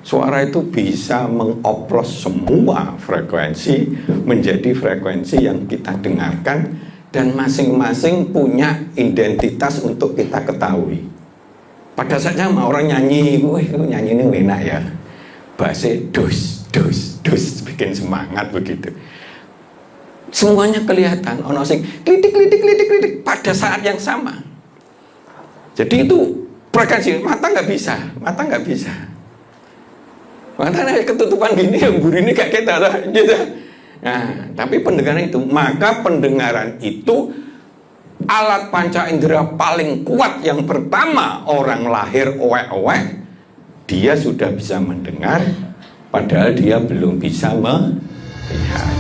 Suara itu bisa mengoplos semua frekuensi menjadi frekuensi yang kita dengarkan, dan masing-masing punya identitas untuk kita ketahui. Pada saat sama orang nyanyi, nyanyi ini enak ya, bahasa dus dus dus, bikin semangat begitu. Semuanya kelihatan, ono sing klitik klitik klitik klitik pada saat yang sama. Jadi itu frekuensi mata nggak bisa. Makanya ketutupan gini yang buri ini kayak kita lah, gitu. Nah, tapi pendengaran itu, maka pendengaran itu alat panca indera paling kuat. Yang pertama, orang lahir owek-owek, dia sudah bisa mendengar, padahal dia belum bisa melihat.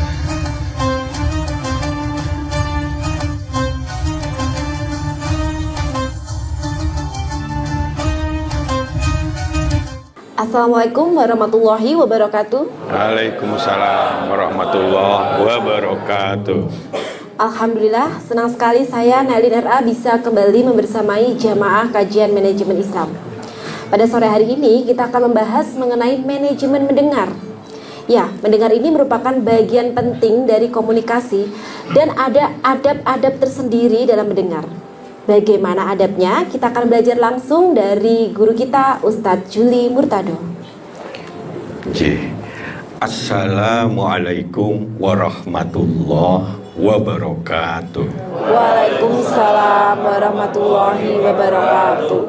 Assalamualaikum warahmatullahi wabarakatuh. Waalaikumsalam warahmatullahi wabarakatuh. Alhamdulillah, senang sekali saya Nailin RA bisa kembali membersamai jamaah kajian manajemen Islam. Pada sore hari ini kita akan membahas mengenai manajemen mendengar. Ya, mendengar ini merupakan bagian penting dari komunikasi dan ada adab-adab tersendiri dalam mendengar. Bagaimana adabnya? Kita akan belajar langsung dari guru kita, Ustadz Juli Murtado. Assalamualaikum warahmatullahi wabarakatuh. Waalaikumsalam warahmatullahi wabarakatuh.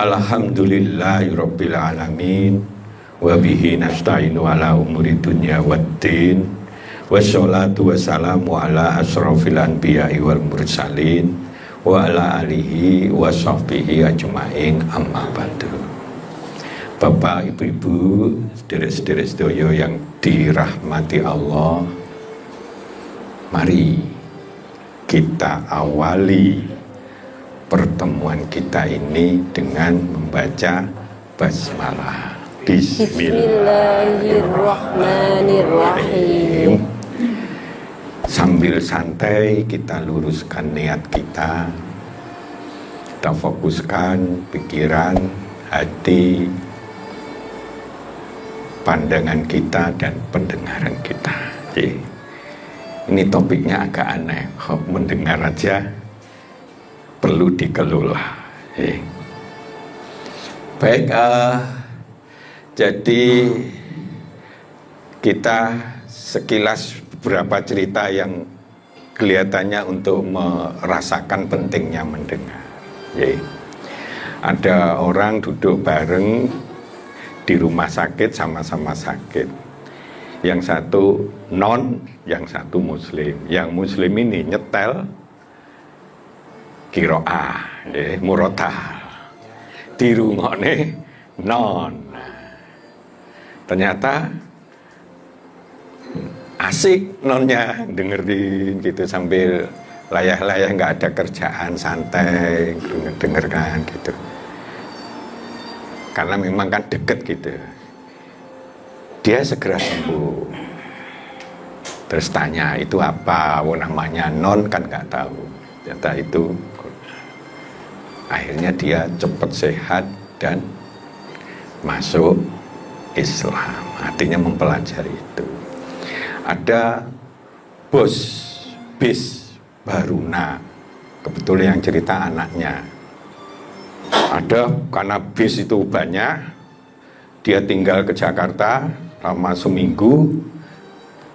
Alhamdulillahirabbil alamin, wa bihi nasta'inu ala umuri dunya waddin, wassalatu wassalamu ala asrofil anbiya'i wal mursalin, wa ala alihi wa sahbihi ajma'in, amma ba'du. Bapak, ibu-ibu, saudara-saudara sedaya yang dirahmati Allah, mari kita awali pertemuan kita ini dengan membaca basmalah. Bismillahirrahmanirrahim. Sambil santai kita luruskan niat kita fokuskan pikiran, hati, pandangan kita dan pendengaran kita. Jadi, ini topiknya agak aneh, mendengar aja perlu dikelola. Baik, jadi kita sekilas beberapa cerita yang kelihatannya untuk merasakan pentingnya mendengar. Ada orang duduk bareng di rumah sakit, sama-sama sakit. Yang satu non, yang satu muslim. Yang muslim ini nyetel kiroah, murotal. Dirungokne non. Ternyata asik nonnya dengerin gitu sambil layah-layah, nggak ada kerjaan, santai dengarkan gitu. Karena memang kan deket gitu. Dia segera sembuh. Terus tanya, itu apa? Namanya non kan nggak tahu. Ternyata itu. Akhirnya dia cepat sehat dan masuk Islam. Artinya mempelajari itu. Ada bis Baruna, kebetulan yang cerita anaknya. Ada, karena bis itu banyak, dia tinggal ke Jakarta lama seminggu,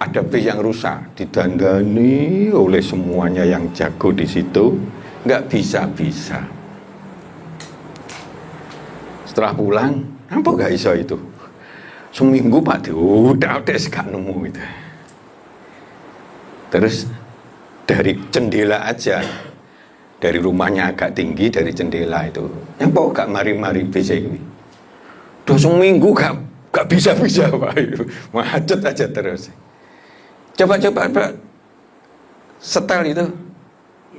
ada bis yang rusak, didandani oleh semuanya yang jago di situ, nggak bisa. Setelah pulang, apa nggak iso itu? Seminggu Pak, udah gak nemu gitu. Terus dari jendela aja, dari rumahnya agak tinggi, dari jendela itu, nyapa gak mari-mari bis ini. Udah seminggu gak bisa Pak, macet aja terus. Coba setel itu,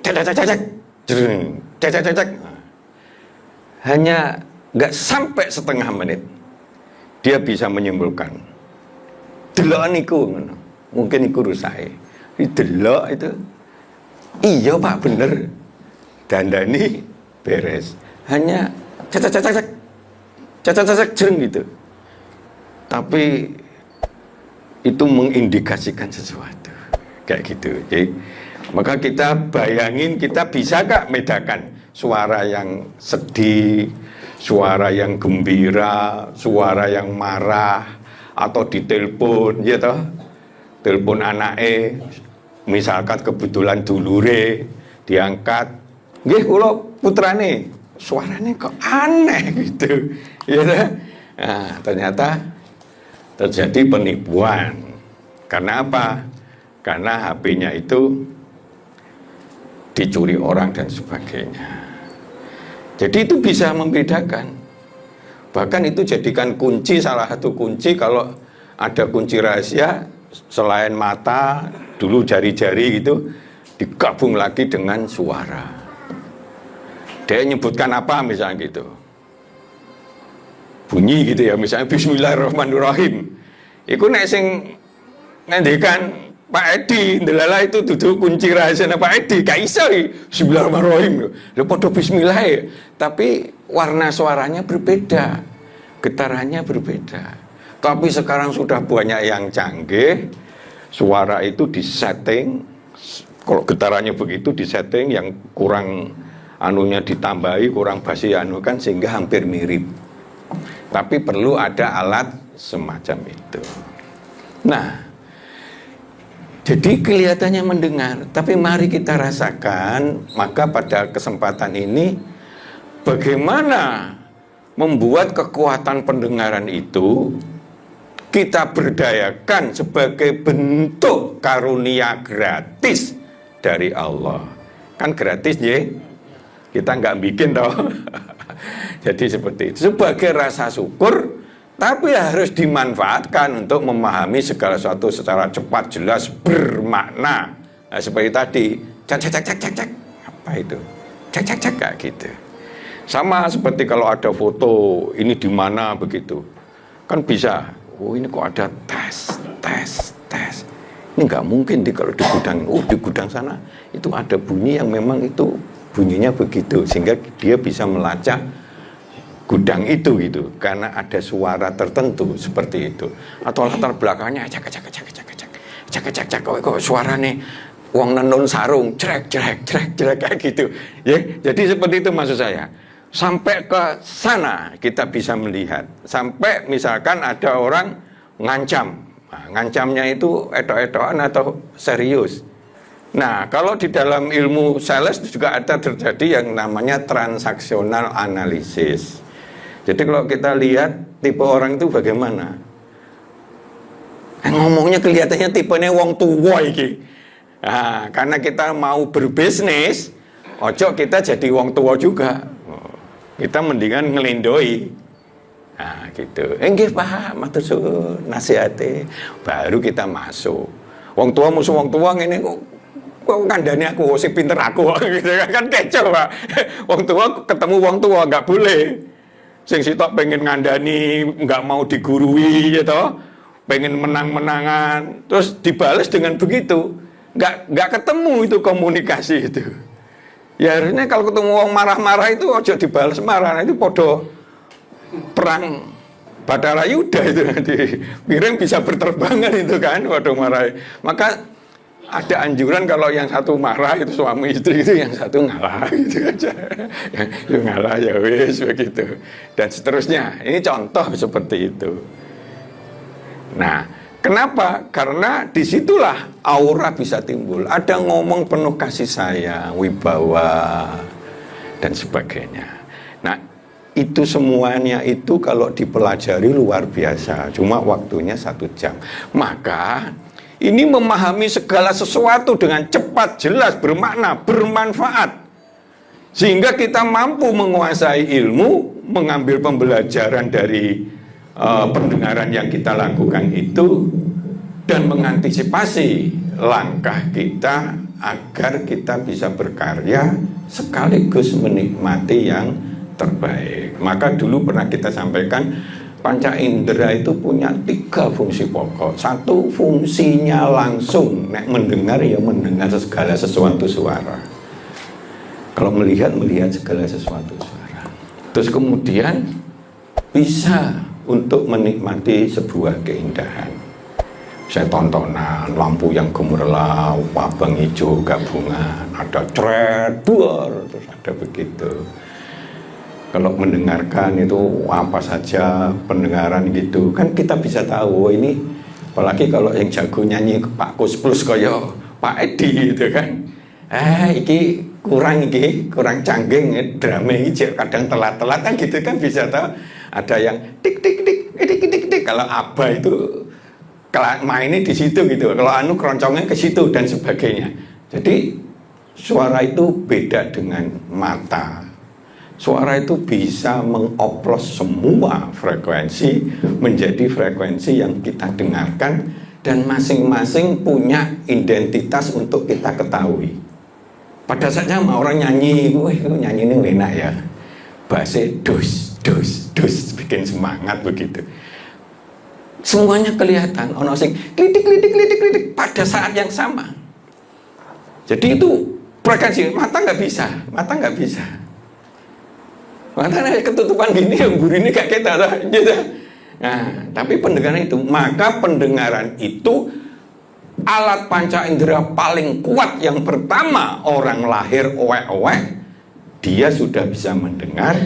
cek, hanya gak sampai setengah menit, dia bisa menyimpulkan, delok niku, mungkin iku rusak. Delok itu, iya Pak bener, dandani beres, hanya cek jeng gitu. tapi itu mengindikasikan sesuatu kayak gitu. Jadi, maka kita bayangin, kita bisa gak bedakan suara yang sedih, suara yang gembira, suara yang marah, atau ditelepon, ya toh, telepon anake, misalkan kebetulan dulure diangkat, nggih kula putrane, suaranya kok aneh gitu, ya toh? Nah, ternyata terjadi penipuan. Karena apa? Karena HP-nya itu dicuri orang dan sebagainya. Jadi itu bisa membedakan. Bahkan itu jadikan kunci, salah satu kunci kalau ada kunci rahasia selain mata, dulu jari-jari gitu, digabung lagi dengan suara. Dia nyebutkan apa misalnya gitu. Bunyi gitu ya, misalnya Bismillahirrahmanirrahim. Iku nek sing ngendikan Pak Edi, ndelala itu duduk kunci rahasia Pak Edi, gak iso Bismillahirrahmanirrahim. Lha padha bismillah ya, tapi warna suaranya berbeda, getarannya berbeda. Tapi sekarang sudah banyak yang canggih, suara itu disetting, kalau getarannya begitu disetting, yang kurang anunya ditambahi, kurang basi kan sehingga hampir mirip. Tapi perlu ada alat semacam itu. Nah, jadi kelihatannya mendengar, tapi mari kita rasakan. Maka pada kesempatan ini, bagaimana membuat kekuatan pendengaran itu kita berdayakan sebagai bentuk karunia gratis dari Allah. Kan gratis ya, kita nggak bikin toh. Jadi seperti itu, sebagai rasa syukur, tapi harus dimanfaatkan untuk memahami segala sesuatu secara cepat, jelas, bermakna. Nah, seperti tadi, cek, apa itu? Cek, kayak gitu. Sama seperti kalau ada foto, ini di mana begitu. Kan bisa, oh ini kok ada tes. Ini nggak mungkin kalau di gudang, di gudang sana itu ada bunyi yang memang itu bunyinya begitu, sehingga dia bisa melacak gudang itu gitu, karena ada suara tertentu seperti itu. Atau latar belakangnya cek kok suarane wong nenun sarung jrek kayak gitu ya. Jadi seperti itu maksud saya. Sampai ke sana kita bisa melihat. Sampai misalkan ada orang ngancam. Nah, ngancamnya itu etok-etokan atau serius. Nah, kalau di dalam ilmu sales juga ada terjadi yang namanya transaksional analisis. Jadi kalau kita lihat tipe orang itu bagaimana, ngomongnya kelihatannya tipenya wong tua iki. Nah, karena kita mau berbisnis, ojo kita jadi wong tua juga. Kita mendingan ngelindoi. Nah, gitu. Nggih Pak, matur suwun nasihate. Baru kita masuk. Wong tua musuh wong tua ngene kok kandhane aku sing pinter aku gitu kan kecoh, Pak. Wong tua ketemu wong tua enggak boleh. Sing sitok pengen ngandani, nggak mau digurui, ya toh, pengen menang-menangan, terus dibales dengan begitu, nggak ketemu itu komunikasi itu. Ya harusnya kalau ketemu orang marah-marah itu ojo dibales marah, itu podo perang Bathara Yuda itu nanti, piring bisa berterbangan itu kan, waduh marah. Maka ada anjuran kalau yang satu marah itu suami istri itu, yang satu ngalah gitu aja. Yang ngalah ya wis begitu. Dan seterusnya. Ini contoh seperti itu. Nah, kenapa? Karena disitulah aura bisa timbul. Ada ngomong penuh kasih sayang, wibawa dan sebagainya. Nah, itu semuanya itu kalau dipelajari luar biasa. Cuma waktunya 1 jam. Maka ini memahami segala sesuatu dengan cepat, jelas, bermakna, bermanfaat. Sehingga kita mampu menguasai ilmu, mengambil pembelajaran dari pendengaran yang kita lakukan itu, dan mengantisipasi langkah kita agar kita bisa berkarya sekaligus menikmati yang terbaik. Maka dulu pernah kita sampaikan, panca indera itu punya 3 fungsi pokok. 1, fungsinya langsung, nek mendengar ya mendengar segala sesuatu suara. Kalau melihat segala sesuatu suara. Terus kemudian bisa untuk menikmati sebuah keindahan. Saya tontonan lampu yang gemerlap, abang hijau gabungan, ada cret, duar, terus ada begitu. Kalau mendengarkan itu apa saja pendengaran gitu, kan kita bisa tahu ini. Apalagi kalau yang jago nyanyi Pak Kus Plus kaya Pak Edi gitu kan. Iki kurang canggih drama ini kadang telat-telat kan gitu kan, bisa tahu. Ada yang tik tik tik tik tik tik, kalau Abah itu mainnya di situ gitu, kalau anu keroncongnya ke situ dan sebagainya. Jadi suara itu beda dengan mata. Suara itu bisa mengoplos semua frekuensi menjadi frekuensi yang kita dengarkan, dan masing-masing punya identitas untuk kita ketahui. Pada saatnya sama orang nyanyi, nyanyi ini enak ya, bahasa dus dus dus, bikin semangat begitu. Semuanya kelihatan, ono sing klitik klitik klitik klitik pada saat yang sama. Jadi itu frekuensi mata nggak bisa. Matanya ketutupan gini, yang buri ini gak kita gitu. Nah, tapi pendengaran itu, maka pendengaran itu alat panca indera paling kuat. Yang pertama, orang lahir owek-owek, dia sudah bisa mendengar,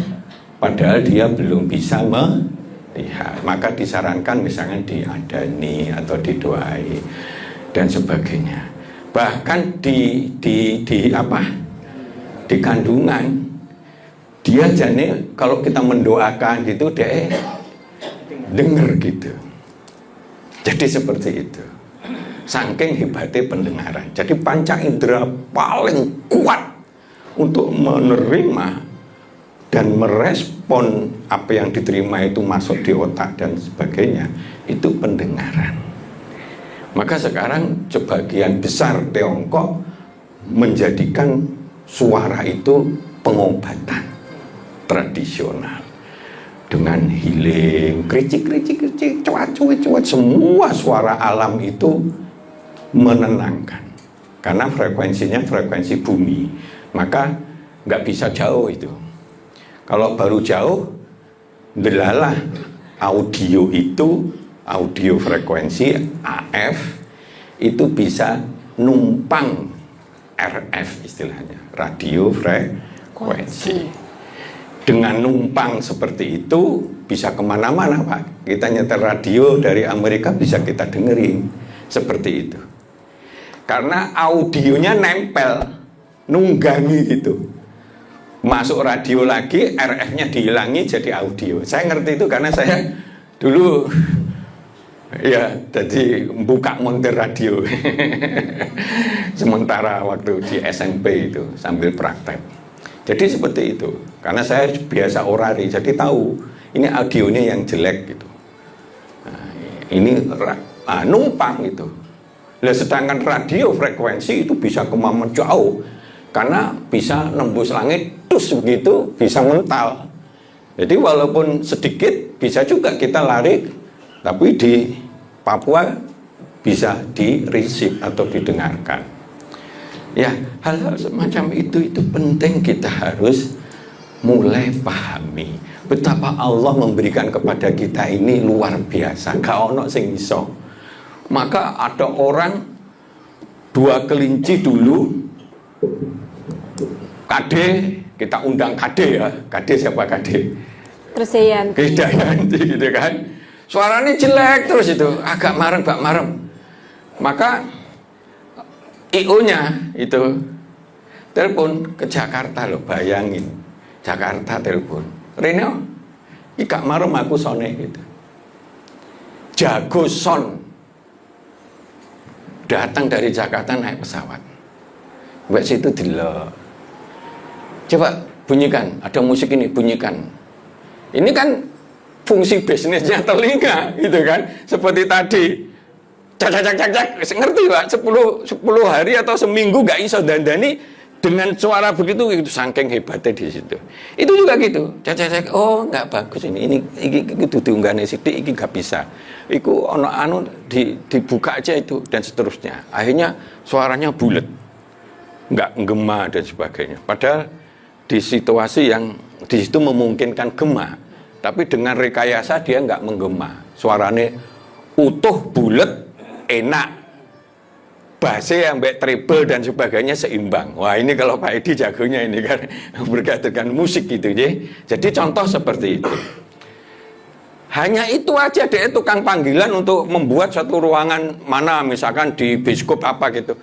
padahal dia belum bisa melihat. Maka disarankan misalnya diadani atau didoai dan sebagainya. Bahkan di kandungan, dia jane kalau kita mendoakan gitu, dia dengar gitu. Jadi seperti itu. Saking hebatnya pendengaran. Jadi panca indera paling kuat untuk menerima dan merespon apa yang diterima itu masuk di otak dan sebagainya, itu pendengaran. Maka sekarang sebagian besar Tiongkok menjadikan suara itu pengobatan tradisional, dengan healing, kricik, cuat, semua suara alam itu menenangkan, karena frekuensinya frekuensi bumi, maka nggak bisa jauh itu. Kalau baru jauh, delalah audio itu, audio frekuensi AF itu bisa numpang RF istilahnya, radio frekuensi. Dengan numpang seperti itu bisa kemana-mana Pak. Kita nyetel radio dari Amerika bisa kita dengerin seperti itu. Karena audionya nempel, nunggangi gitu. Masuk radio lagi, RF-nya dihilangi jadi audio. Saya ngerti itu karena saya dulu ya jadi buka montir radio. Sementara waktu di SMP itu sambil praktek. Jadi seperti itu, karena saya biasa orari, jadi tahu ini audionya yang jelek gitu. Nah, ini numpang gitu. Nah, sedangkan radio frekuensi itu bisa kemana jauh, karena bisa nembus langit, terus begitu bisa mental. Jadi walaupun sedikit bisa juga kita lari, tapi di Papua bisa di-receive atau didengarkan. Ya, hal-hal semacam itu penting, kita harus mulai pahami betapa Allah memberikan kepada kita ini luar biasa, gak ono sing iso. Maka ada orang 2 kelinci dulu, Kade, kita undang Kade ya, Kade siapa Kade? Krisdayanti gitu kan. Suaranya jelek terus itu, agak marem. Maka IO-nya itu telepon ke Jakarta loh, bayangin. Jakarta telepon, Reno, gak marem aku sone gitu. Jago son datang dari Jakarta naik pesawat. Buat situ dilo. Coba bunyikan, ada musik ini, bunyikan. Ini kan fungsi bisnisnya telinga gitu kan. Seperti tadi cak, ngerti Pak, 10 hari atau seminggu gak iso dandani dengan suara begitu, itu saking hebatnya di situ. Itu juga gitu, cak, oh nggak bagus ini diunggahnya sidik, ini nggak bisa. Iku ono dibuka aja itu dan seterusnya. Akhirnya suaranya bulat, nggak gema dan sebagainya. Padahal di situasi yang di situ memungkinkan gema, Tapi dengan rekayasa dia nggak menggema. Suaranya utuh, bulat, enak. Bass ambek treble dan sebagainya seimbang. Wah, ini kalau Pak Edi jagonya ini kan berkaitan dengan musik gitu ya. Jadi contoh seperti itu. Hanya itu aja deh tukang panggilan untuk membuat satu ruangan mana misalkan di biskop apa gitu.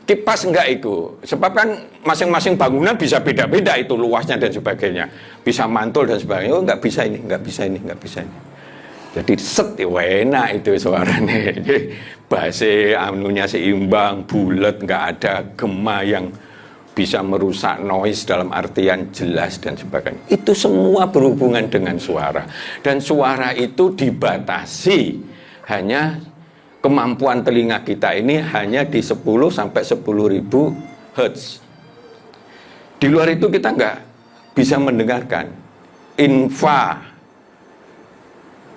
Kipas enggak itu. Sebab kan masing-masing bangunan bisa beda-beda itu luasnya dan sebagainya. Bisa mantul dan sebagainya. Oh, enggak bisa ini, enggak bisa ini, enggak bisa ini. Jadi set enak itu suaranya. Basse anunya seimbang, bulat, enggak ada gema yang bisa merusak noise dalam artian jelas dan sebagainya. Itu semua berhubungan dengan suara. Dan suara itu dibatasi hanya kemampuan telinga kita ini hanya di 10 sampai 10.000 Hz. Di luar itu kita nggak bisa mendengarkan. Infra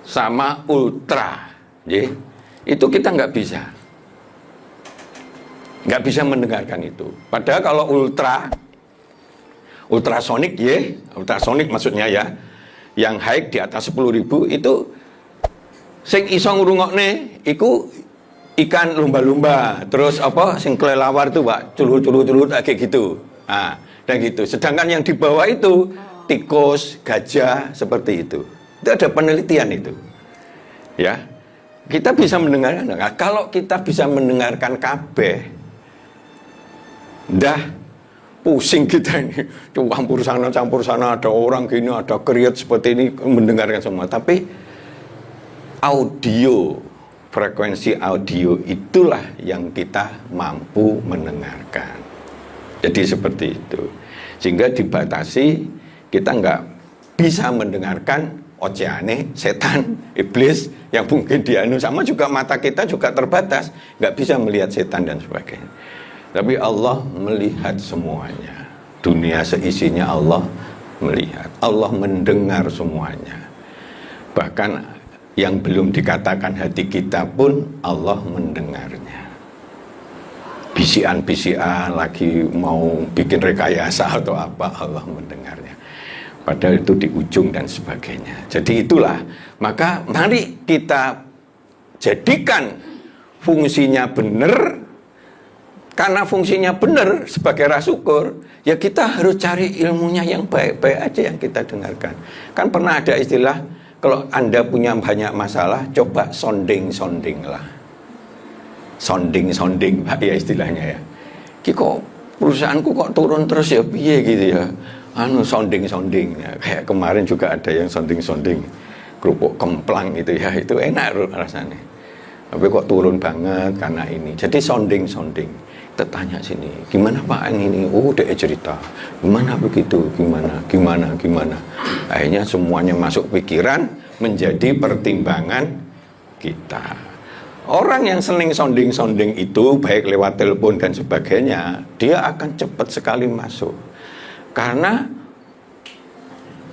sama ultra, itu kita nggak bisa. Nggak bisa mendengarkan itu. Padahal kalau ultrasonik ultrasonik maksudnya ya, yang high di atas 10.000 itu sing iso ngrungokne iku ikan lumba-lumba, terus apa sing kelelawar itu Pak, culur-culur kayak gitu. Nah, dan gitu. Sedangkan yang di bawah itu tikus, gajah seperti itu. Itu ada penelitian itu. Ya. Kita bisa mendengarkan. Nah, kalau kita bisa mendengarkan kabeh, dah pusing kita ini. Campur sana, ada orang gini, ada kriat seperti ini mendengarkan semua. Tapi audio, frekuensi audio itulah yang kita mampu mendengarkan. Jadi seperti itu. Sehingga dibatasi, kita nggak bisa mendengarkan oceane, setan, iblis yang mungkin dianu, sama juga mata kita juga terbatas, nggak bisa melihat setan dan sebagainya. Tapi Allah melihat semuanya. Dunia seisinya Allah melihat. Allah mendengar semuanya. Bahkan yang belum dikatakan hati kita pun Allah mendengarnya. Bisian-bisian lagi mau bikin rekayasa atau apa, Allah mendengarnya. Padahal itu di ujung dan sebagainya. Jadi itulah, maka mari kita jadikan fungsinya benar. Karena fungsinya benar sebagai rasukur, ya kita harus cari ilmunya yang baik-baik aja yang kita dengarkan. Kan pernah ada istilah, kalau Anda punya banyak masalah, coba sonding-sonding lah. Sonding-sonding Pak ya istilahnya ya. Kok perusahaanku kok turun terus ya piye gitu ya. Sonding-sonding ya. Kayak kemarin juga ada yang sonding-sonding kerupuk kemplang gitu ya. Itu enak rasanya. Tapi kok turun banget karena ini. Jadi sonding-sonding. Kita tanya sini, gimana Pak ini? Oh, dia cerita. Gimana begitu? Gimana? Akhirnya semuanya masuk pikiran, menjadi pertimbangan kita. Orang yang sering sounding-sounding itu, baik lewat telepon dan sebagainya, dia akan cepat sekali masuk. Karena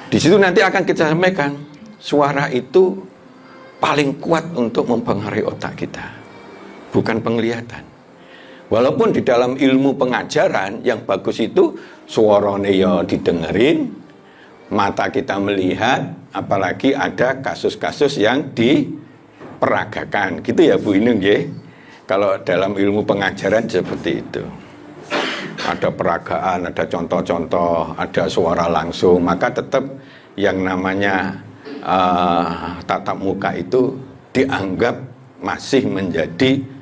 di situ nanti akan kita sampaikan, suara itu paling kuat untuk mempengaruhi otak kita, bukan penglihatan. Walaupun di dalam ilmu pengajaran yang bagus itu suaranya ya didengerin, mata kita melihat, apalagi ada kasus-kasus yang diperagakan. Gitu ya Bu Inung ya. Kalau dalam ilmu pengajaran seperti itu. Ada peragaan, ada contoh-contoh, ada suara langsung, maka tetap yang namanya tatap muka itu dianggap masih menjadi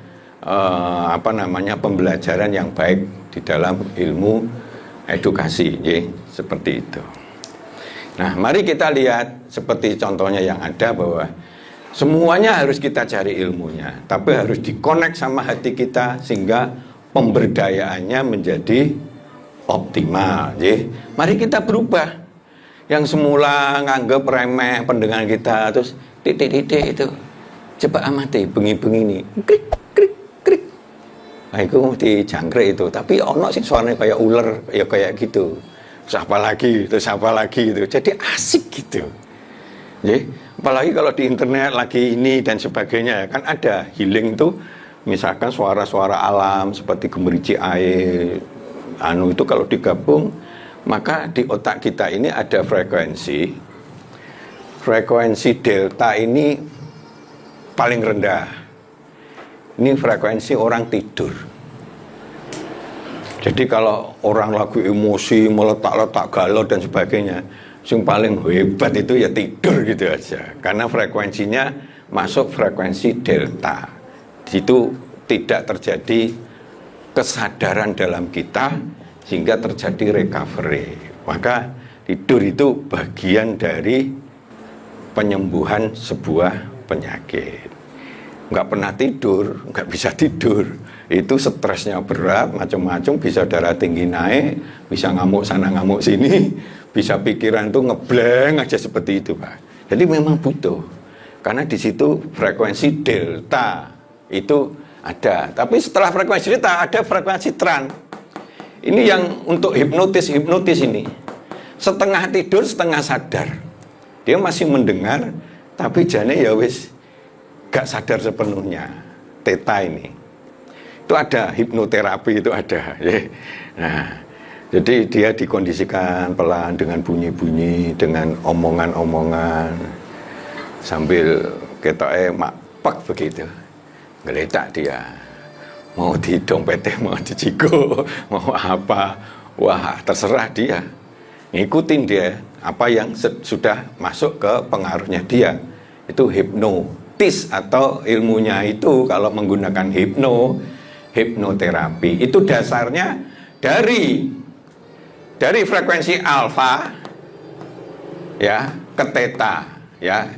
pembelajaran yang baik di dalam ilmu edukasi, ya, seperti itu. Nah, mari kita lihat seperti contohnya yang ada bahwa semuanya harus kita cari ilmunya, tapi harus dikonek sama hati kita sehingga pemberdayaannya menjadi optimal, ya. Mari kita berubah. Yang semula nganggap remeh pendengar kita, terus titik-titik itu coba amati bengi-bengi ini, krik. Nah, itu mesti jangkrik itu. Tapi ono sih suaranya kayak ular, ya kayak gitu. Terus apa lagi gitu. Jadi asik gitu. Jadi, apalagi kalau di internet lagi ini dan sebagainya, kan ada healing itu, misalkan suara-suara alam seperti gemericik air, itu kalau digabung, maka di otak kita ini ada frekuensi frekuensi delta ini paling rendah. Ini frekuensi orang tidur. Jadi kalau orang lagi emosi, meletak-letak, galau dan sebagainya, yang paling hebat itu ya tidur gitu aja. Karena frekuensinya masuk frekuensi delta. Itu tidak terjadi kesadaran dalam kita sehingga terjadi recovery. Maka tidur itu bagian dari penyembuhan sebuah penyakit. Nggak pernah tidur, nggak bisa tidur, itu stresnya berat, macam-macam, bisa darah tinggi naik, bisa ngamuk sana ngamuk sini, bisa pikiran tuh ngeblank aja seperti itu, Pak. Jadi memang butuh, karena di situ frekuensi delta itu ada. Tapi setelah frekuensi delta ada frekuensi trans. Ini yang untuk hipnotis ini. Setengah tidur, setengah sadar. Dia masih mendengar, tapi jane ya wis gak sadar sepenuhnya. Theta ini. Itu ada hipnoterapi, itu ada. Nah, jadi dia dikondisikan pelan dengan bunyi-bunyi, dengan omongan-omongan, sambil ketoknya makpak begitu. Ngeletak dia. Mau di dompetnya, mau di ciko, mau apa. Wah, terserah dia. Ngikutin dia apa yang sudah masuk ke pengaruhnya dia. Itu hipnotis atau ilmunya itu kalau menggunakan hipnoterapi. Itu dasarnya dari frekuensi alfa ya ke theta ya.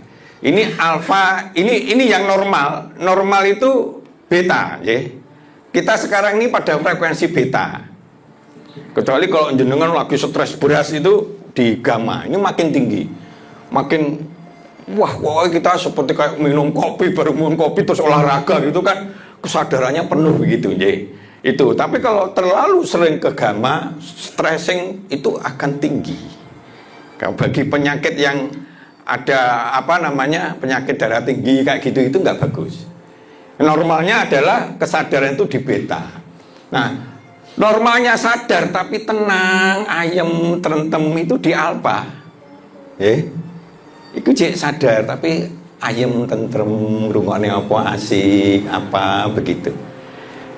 Ini alfa, ini yang normal. Normal itu beta, ya. Kita sekarang ini pada frekuensi beta. Kecuali kalau jenengan lagi stres beras itu di gamma, ini makin tinggi, makin wah kita seperti kayak minum kopi, baru minum kopi terus olahraga gitu kan, kesadarannya penuh begitu, ya. Itu. Tapi kalau terlalu sering ke gamma, stressing itu akan tinggi. Kalau bagi penyakit yang ada penyakit darah tinggi kayak gitu itu nggak bagus. Normalnya adalah kesadaran itu di beta. Nah, normalnya sadar tapi tenang, ayem, terentem itu di alfa. Itu cek sadar tapi ayem, tentrem, rungokne apa asik, apa begitu.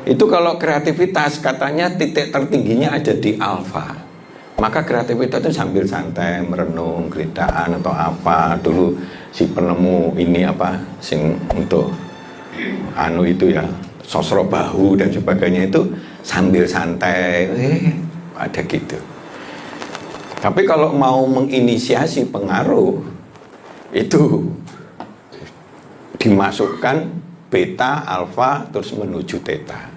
Itu kalau kreativitas katanya titik tertingginya ada di alfa. Maka kreativitas itu sambil santai, merenung, geritaan atau apa. Dulu si penemu ini sing untuk itu ya, sosro bahu dan sebagainya itu sambil santai, ada gitu. Tapi kalau mau menginisiasi pengaruh itu dimasukkan beta, alfa, terus menuju theta.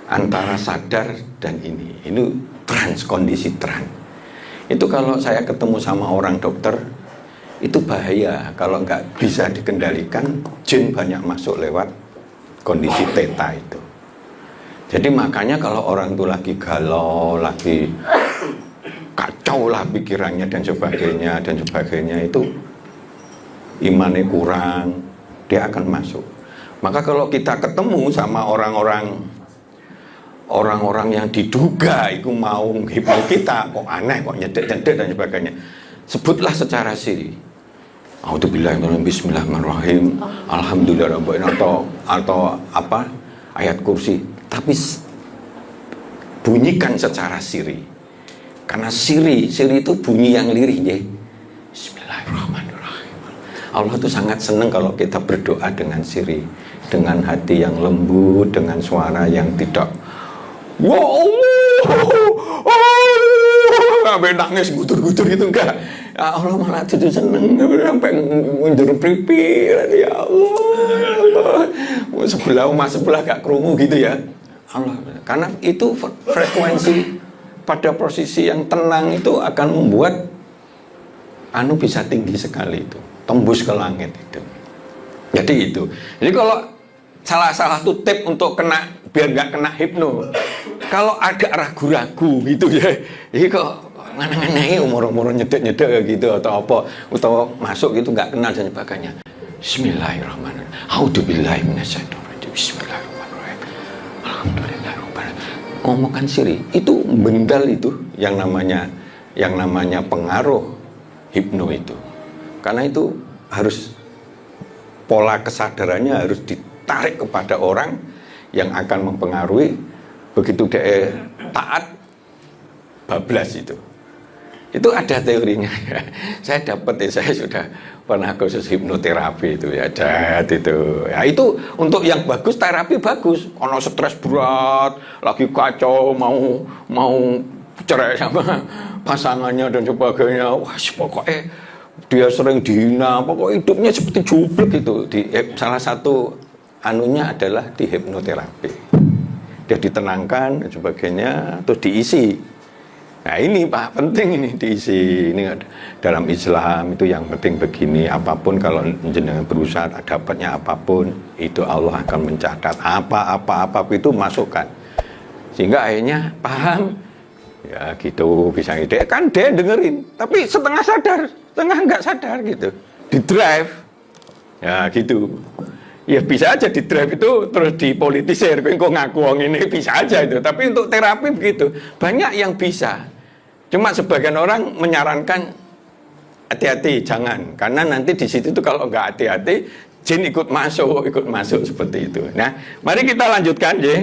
Antara sadar dan ini trans, kondisi trans. Itu kalau saya ketemu sama orang dokter, itu bahaya kalau nggak bisa dikendalikan, jin banyak masuk lewat kondisi theta itu. Jadi makanya kalau orang itu lagi galau, lagi kacau lah pikirannya dan sebagainya itu imannya kurang, dia akan masuk. Maka kalau kita ketemu sama orang-orang yang diduga itu mau menghibur kita, kok aneh, kok nyedek-nyedek dan sebagainya, sebutlah secara siri. Bismillahirrahmanirrahim, alhamdulillah, atau ayat kursi. Tapi bunyikan secara siri. Karena siri itu bunyi yang lirih, ya. Bismillahirrahmanirrahim. Allah itu sangat senang kalau kita berdoa dengan siri, dengan hati yang lembut, dengan suara yang tidak sampai nangis gutur-gutur gitu, enggak. Ya Allah malah itu seneng sampai mundur pripil, ya Allah. Sebelah gak kerungu gitu ya Allah. Karena itu frekuensi pada posisi yang tenang itu akan membuat bisa tinggi sekali itu, tembus ke langit itu. Jadi itu. Jadi kalau salah satu tip untuk biar nggak kena hipno, kalau agak ragu-ragu gitu ya, ini kok ngana-nganai umur-umur nyedek-nyedek gitu atau apa, atau masuk gitu nggak kenal dan sebagainya. Bismillahirrahmanirrahim. A'udzubillahi minasyaitonirrajim. Bismillahirrahmanirrahim. Alhamdulillahirrahmanirrahim. Ngomongkan siri itu bendal itu yang namanya pengaruh hipno itu. Karena itu harus pola kesadarannya harus ditarik kepada orang yang akan mempengaruhi. Begitu dia taat, bablas itu. Itu ada teorinya. Saya dapat ya, saya sudah pernah kursus hipnoterapi itu ya, itu. Ya itu untuk yang bagus, terapi bagus. Kalau stres berat, lagi kacau, mau cerai sama pasangannya dan sebagainya. Wah, pokoknya dia sering dihina, pokoknya hidupnya seperti jublek gitu. Salah satu anunya adalah di hipnoterapi. Dia ditenangkan dan sebagainya, terus diisi. Nah ini Pak, penting ini diisi. Ini dalam Islam itu yang penting begini, apapun kalau jenengan berusaha dapatnya apapun, itu Allah akan mencatat apa itu masukkan. Sehingga akhirnya paham, ya gitu bisa ide. Kan dia dengerin, tapi setengah sadar, setengah nggak sadar gitu. Di drive, ya gitu. Ya bisa aja di drive itu terus dipolitisir, kok ngaku ini bisa aja itu. Tapi untuk terapi begitu, banyak yang bisa. Cuma sebagian orang menyarankan hati-hati, jangan, karena nanti di situ tuh kalau nggak hati-hati, jin ikut masuk seperti itu. Nah, mari kita lanjutkan, ya.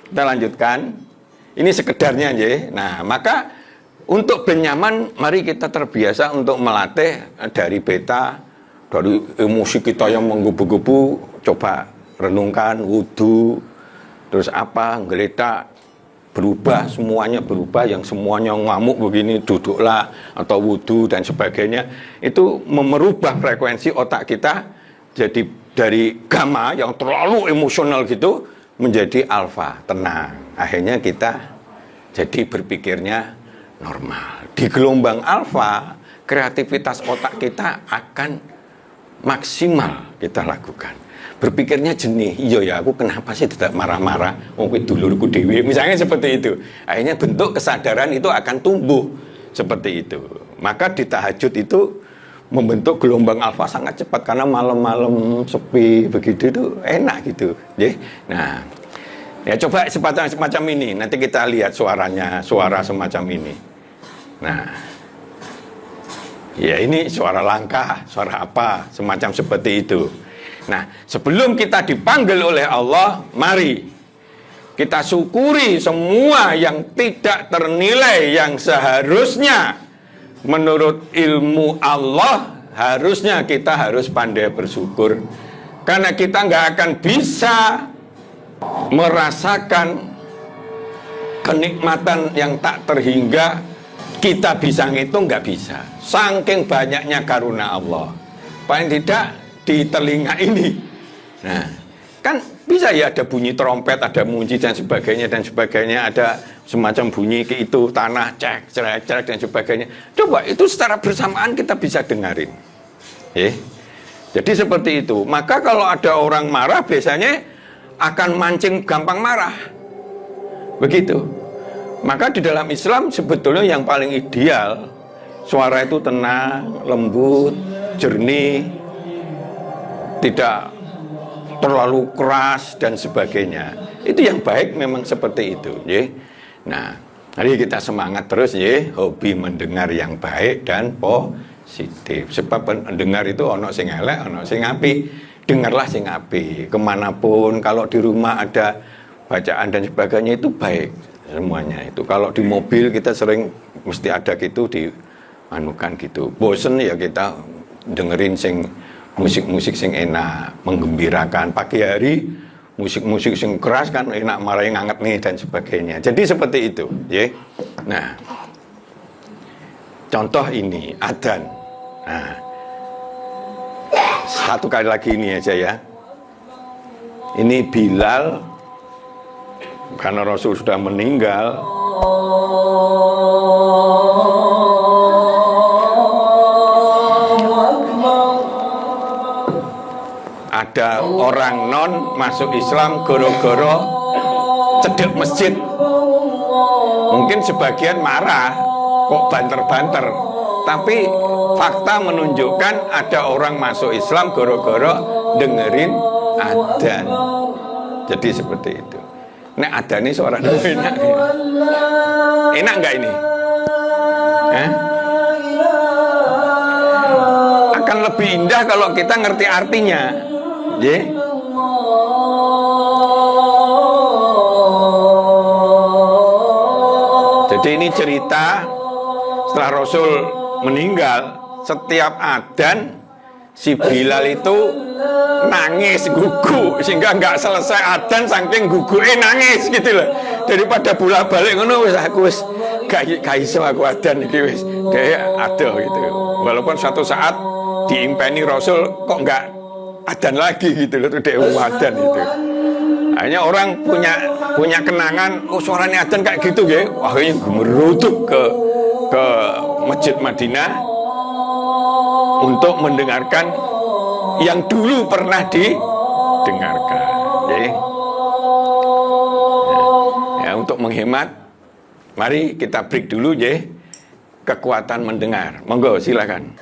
Kita lanjutkan. Ini sekedarnya, ya. Nah, maka untuk benyaman, mari kita terbiasa untuk melatih dari beta, dari emosi kita yang menggebu-gebu, coba renungkan, wudu, terus apa, geletak, berubah, semuanya berubah, yang semuanya ngamuk begini, duduklah, atau wudu, dan sebagainya. Itu merubah frekuensi otak kita, jadi dari gamma yang terlalu emosional gitu, menjadi alfa, tenang. Akhirnya kita jadi berpikirnya normal. Di gelombang alfa, kreativitas otak kita akan maksimal kita lakukan. Berpikirnya jernih, iya ya aku kenapa sih tidak marah-marah, mungkin dulurku dewi, misalnya seperti itu. Akhirnya bentuk kesadaran itu akan tumbuh seperti itu. Maka di tahajud itu membentuk gelombang alfa sangat cepat, karena malam-malam sepi begitu itu enak gitu. Nah, ya coba semacam ini, nanti kita lihat suara semacam ini. Nah, ya ini suara langkah, suara apa, semacam seperti itu. Nah, sebelum kita dipanggil oleh Allah, mari kita syukuri semua yang tidak ternilai, yang seharusnya menurut ilmu Allah, harusnya kita harus pandai bersyukur. Karena kita nggak akan bisa merasakan kenikmatan yang tak terhingga, kita bisa ngitung nggak bisa. Saking banyaknya karunia Allah. Paling tidak di telinga ini. Nah, kan bisa ya ada bunyi trompet, ada munci dan sebagainya, ada semacam bunyi ke itu tanah cek dan sebagainya. Coba itu secara bersamaan kita bisa dengarin. Jadi seperti itu. Maka kalau ada orang marah biasanya akan mancing gampang marah. Begitu. Maka di dalam Islam sebetulnya yang paling ideal suara itu tenang, lembut, jernih, tidak terlalu keras dan sebagainya. Itu yang baik memang seperti itu, ya. Nah, mari kita semangat terus, ya, hobi mendengar yang baik dan positif. Sebab mendengar itu ono sing elek, ono sing apik. Dengarlah sing apik. Kemanapun, kalau di rumah ada bacaan dan sebagainya itu baik semuanya itu. Kalau di mobil kita sering mesti ada gitu dianukan gitu. Bosen ya kita dengerin musik-musik sing enak, menggembirakan. Pagi hari musik-musik sing keras kan enak, malah nganget nih dan sebagainya. Jadi seperti itu, ya. Nah, contoh ini adzan. Nah, satu kali lagi ini aja ya. Ini Bilal, karena Rasul sudah meninggal. Ada orang non masuk Islam goro-goro cedek masjid. Mungkin sebagian marah, kok banter-banter. Tapi fakta menunjukkan ada orang masuk Islam goro-goro dengerin adzan. Jadi seperti itu. Nah, adzan ini suara enak. Enak nggak ini? lebih indah kalau kita ngerti artinya. Nggih. Jadi ini cerita setelah Rasul meninggal, setiap adzan si Bilal itu nangis gugu sehingga nggak selesai adzan saking guguke nangis gitu loh. Daripada bolak-balik ngono wis aku wis gak iso aku adzan iki wis kayak ada gitu. Walaupun suatu saat diimpeni Rasul kok nggak adzan lagi gitu loh, dia adzan itu. Hanya orang punya kenangan, oh suaranya adzan kayak gitu ya. Wah ini merutuk ke Masjid Madinah untuk mendengarkan yang dulu pernah didengarkan. Ya, untuk menghemat, mari kita break dulu ya. Kekuatan mendengar. Monggo silakan.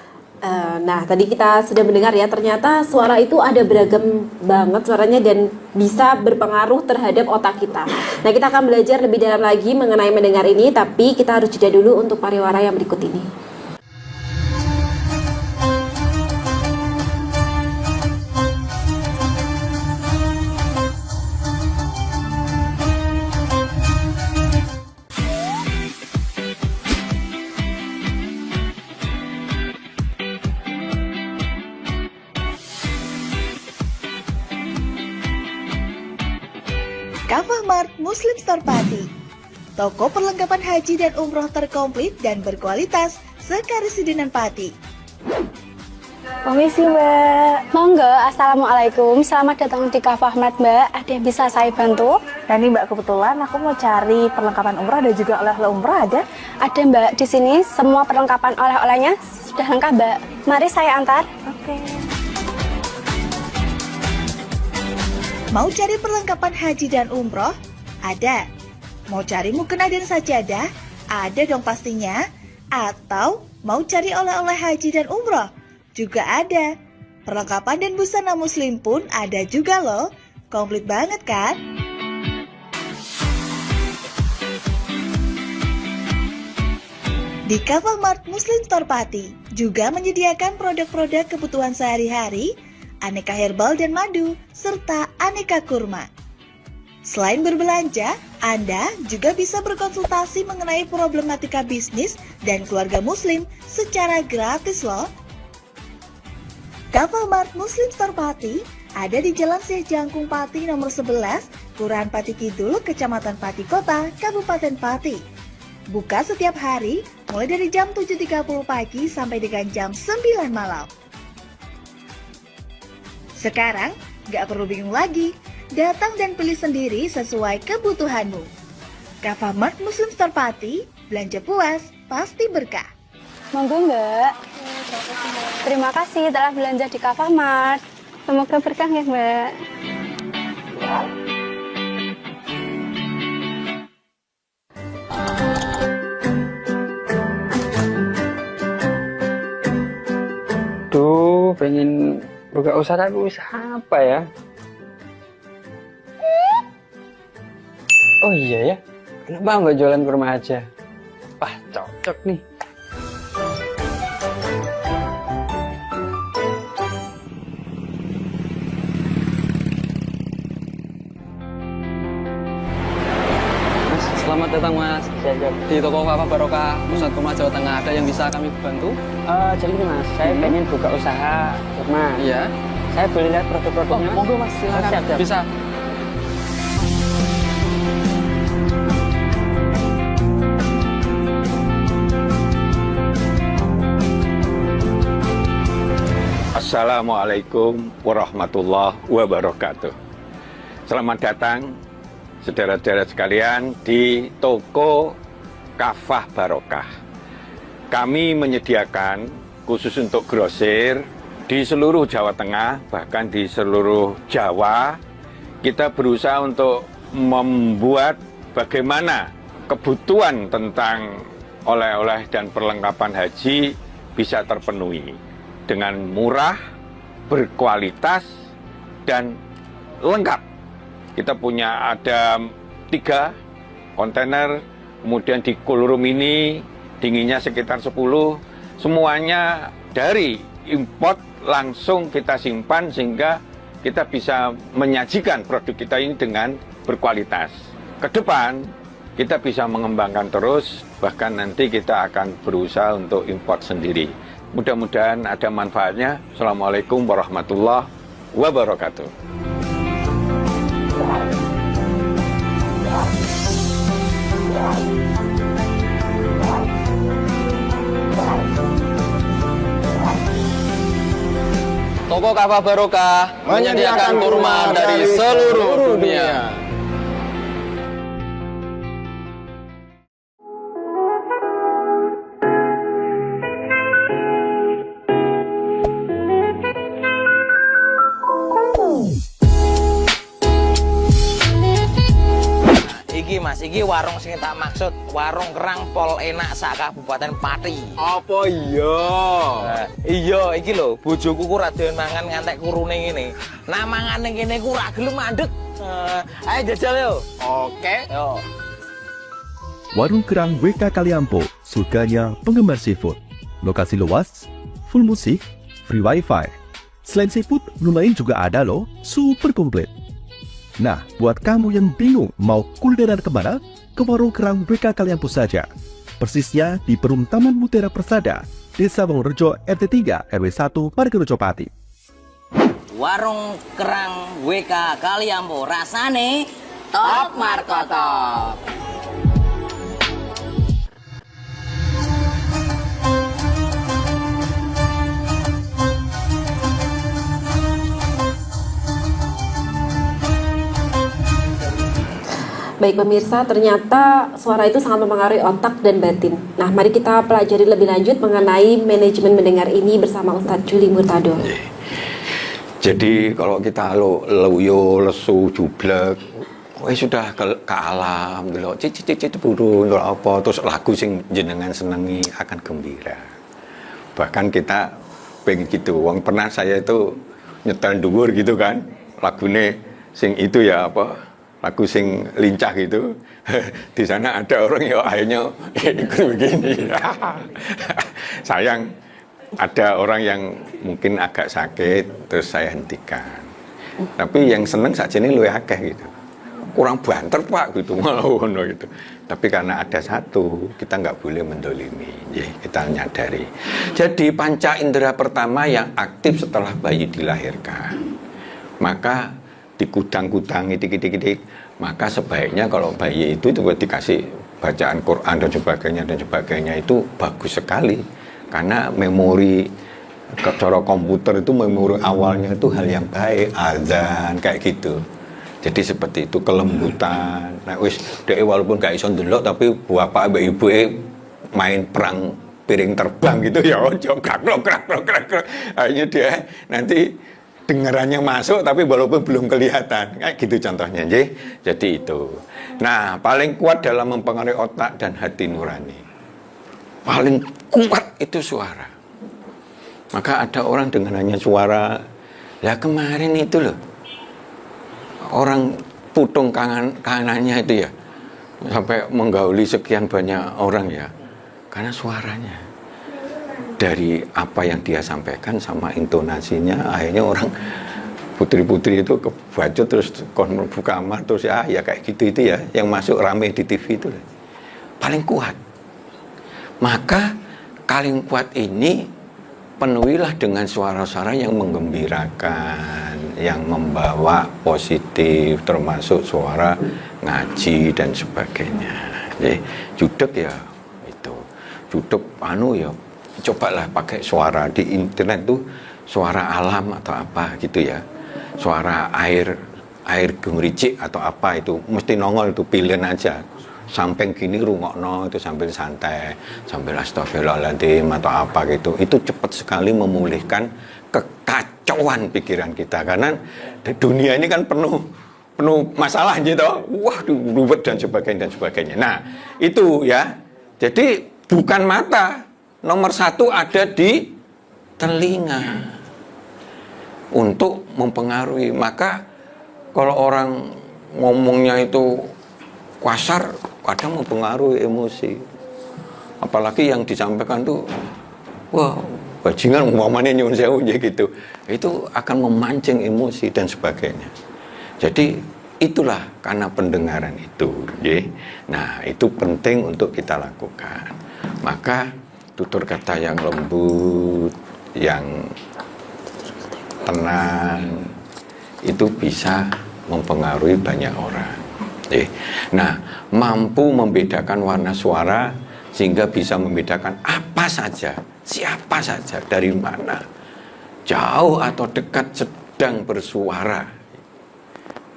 Nah, tadi kita sudah mendengar ya, ternyata suara itu ada beragam banget suaranya dan bisa berpengaruh terhadap otak kita. Nah, kita akan belajar lebih dalam lagi mengenai mendengar ini, tapi kita harus jeda dulu untuk pariwara yang berikut ini. Kafah Mart Muslim Store Pati, toko perlengkapan haji dan umroh terkomplit dan berkualitas sekarisidenan Pati. Permisi Mbak. Monggo, Assalamualaikum. Selamat datang di Kafah Mart Mbak. Ada yang bisa saya bantu? Nah ini Mbak, kebetulan aku mau cari perlengkapan umrah dan juga oleh-oleh umrah ada? Ada Mbak, di sini semua perlengkapan oleh-olehnya sudah lengkap Mbak. Mari saya antar. Oke. Mau cari perlengkapan haji dan umroh? Ada. Mau cari mukena dan sajadah? Ada dong pastinya. Atau mau cari oleh-oleh haji dan umroh? Juga ada. Perlengkapan dan busana muslim pun ada juga loh. Komplit banget kan? Di Kafah Mart Muslim Store Pati juga menyediakan produk-produk kebutuhan sehari-hari, aneka herbal dan madu, serta aneka kurma. Selain berbelanja, Anda juga bisa berkonsultasi mengenai problematika bisnis dan keluarga muslim secara gratis loh. Kafah Mart Muslim Store Pati ada di Jalan Syekh Jangkung Pati nomor 11, Kelurahan Pati Kidul, Kecamatan Pati Kota, Kabupaten Pati. Buka setiap hari mulai dari jam 7.30 pagi sampai dengan jam 9 malam. Sekarang, gak perlu bingung lagi. Datang dan pilih sendiri sesuai kebutuhanmu. Kafah Mart Muslim Store Pati, belanja puas, pasti berkah. Monggo Mbak. Terima kasih telah belanja di Kafah Mart. Semoga berkah ya Mbak. Duh, pengen buka usaha tapi usaha apa ya? Oh iya ya, kenapa nggak jualan kurma aja? Wah, cocok nih. Mas, selamat datang Mas. Di toko Kafah Barokah, Pusat Kurma Jawa Tengah, ada yang bisa kami bantu? Jadi gini Mas, saya pengen buka usaha kurma. Iya. Saya boleh lihat produk-produknya? Monggo Mas, silakan. Siap. Bisa. Assalamualaikum warahmatullahi wabarakatuh. Selamat datang saudara-saudara sekalian di toko Kafah Barokah. Kami menyediakan khusus untuk grosir di seluruh Jawa Tengah, bahkan di seluruh Jawa. Kita berusaha untuk membuat bagaimana kebutuhan tentang oleh-oleh dan perlengkapan haji bisa terpenuhi dengan murah, berkualitas, dan lengkap. Kita punya ada 3 kontainer, kemudian di cool room ini dinginnya sekitar 10, semuanya dari import langsung kita simpan sehingga kita bisa menyajikan produk kita ini dengan berkualitas. Ke depan kita bisa mengembangkan terus, bahkan nanti kita akan berusaha untuk import sendiri. Mudah-mudahan ada manfaatnya. Assalamualaikum warahmatullahi wabarakatuh. Toko Kafah Barokah menyediakan kurma dari seluruh dunia. Iki Mas, iki warung sing tak maksud, warung kerang pol enak sak Kabupaten Pati. Apa iya? Iya, iki lho, bojoku ku ra doyan mangan ngantek kurune ngene. Nah mangane kene ku ra gelem mandeg. Ayo jajal yo. Oke. Yo. Warung Kerang WK Kaliampo, surganya penggemar seafood. Lokasi luas, full musik, free wifi. Selain seafood, menu lain juga ada loh, super komplit. Nah, buat kamu yang bingung mau kulineran kemana, ke Warung Kerang WK Kaliampo saja. Persisnya di Perum Taman Mutiara Persada, Desa Wongorejo RT 3 RW 1 Margorejo Pati. Warung kerang WK Kaliampo rasane top markotop. Baik pemirsa, ternyata suara itu sangat mempengaruhi otak dan batin. Nah, mari kita pelajari lebih lanjut mengenai manajemen mendengar ini bersama Ustadz Juli Murtado. Jadi kalau kita loyo, lesu, jublek, sudah ke alam, cicit burung, apa, terus lagu sing jenengan senengi akan gembira. Bahkan kita pengen gitu. Pernah saya itu nyetel dhuwur gitu kan, lagune sing itu ya apa, lagu sing lincah gitu. Di sana ada orang yang akhirnya ikut begini. Sayang, ada orang yang mungkin agak sakit, terus saya hentikan. Tapi yang seneng saja ini luwih akeh gitu. Kurang banter Pak gitu, malah ngono gitu. Tapi karena ada satu, kita nggak boleh mendolimi. Kita nyadari. Jadi panca indera pertama yang aktif setelah bayi dilahirkan. Maka dikudang-kudangi dikit-dikit, maka sebaiknya kalau bayi itu dikasih bacaan Quran dan sebagainya itu bagus sekali, karena memori cara komputer itu memori awalnya itu hal yang baik, azan kayak gitu. Jadi seperti itu, kelembutan. Nah wis dhek walaupun gak iso ndelok tapi bapak mbak ibu main perang piring terbang gitu ya, ojo krak. Akhirnya dia nanti dengarannya masuk tapi walaupun belum kelihatan kayak gitu contohnya. Jadi itu. Nah, paling kuat dalam mempengaruhi otak dan hati nurani, paling kuat itu suara. Maka ada orang dengan hanya suara. Lah kemarin itu loh, orang putung kanannya itu ya sampai menggauli sekian banyak orang ya, karena suaranya. Dari apa yang dia sampaikan sama intonasinya, akhirnya orang putri-putri itu kebacut terus buka kamar terus ya kayak gitu itu ya, yang masuk rame di TV itu paling kuat. Maka paling kuat ini penuhilah dengan suara-suara yang menggembirakan, yang membawa positif, termasuk suara ngaji dan sebagainya. Jadi judek ya itu, judek ya cobalah pakai suara di internet tuh, suara alam atau apa gitu ya, suara air gemericik atau apa itu mesti nongol, itu pilihan aja. Samping gini rungokno itu sambil santai, sambil astagfirullahaladzim atau apa gitu, itu cepat sekali memulihkan kekacauan pikiran kita, karena dunia ini kan penuh masalah gitu, wah ribet dan sebagainya. Nah itu ya, jadi bukan mata. Nomor satu ada di telinga untuk mempengaruhi. Maka kalau orang ngomongnya itu kasar, kadang mempengaruhi emosi. Apalagi yang disampaikan tuh, wah bajingan umpamanya nyuwun sewu gitu, itu akan memancing emosi dan sebagainya. Jadi itulah karena pendengaran itu, ya. Nah itu penting untuk kita lakukan. Maka tutur kata yang lembut, yang tenang, itu bisa mempengaruhi banyak orang. Ya. Nah mampu membedakan warna suara sehingga bisa membedakan apa saja, siapa saja, dari mana, jauh atau dekat sedang bersuara.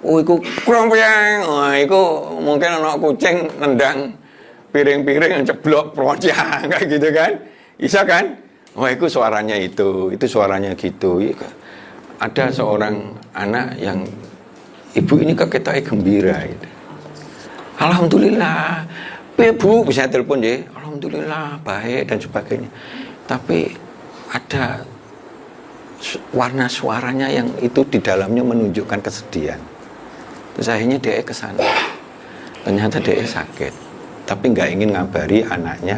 Oh, iku krompeng. Oh, iku mungkin anak kucing nendang piring-piring yang ceblok projang kayak gitu kan. Bisa kan? Oh, itu suaranya itu suaranya gitu. Ada seorang anak yang ibu ini keketake gembira gitu. Alhamdulillah. Bu bisa telepon ya. Alhamdulillah baik dan sebagainya. Tapi ada warna suaranya yang itu di dalamnya menunjukkan kesedihan. Terus akhirnya dia ke sana. Ternyata dia sakit, tapi nggak ingin ngabari anaknya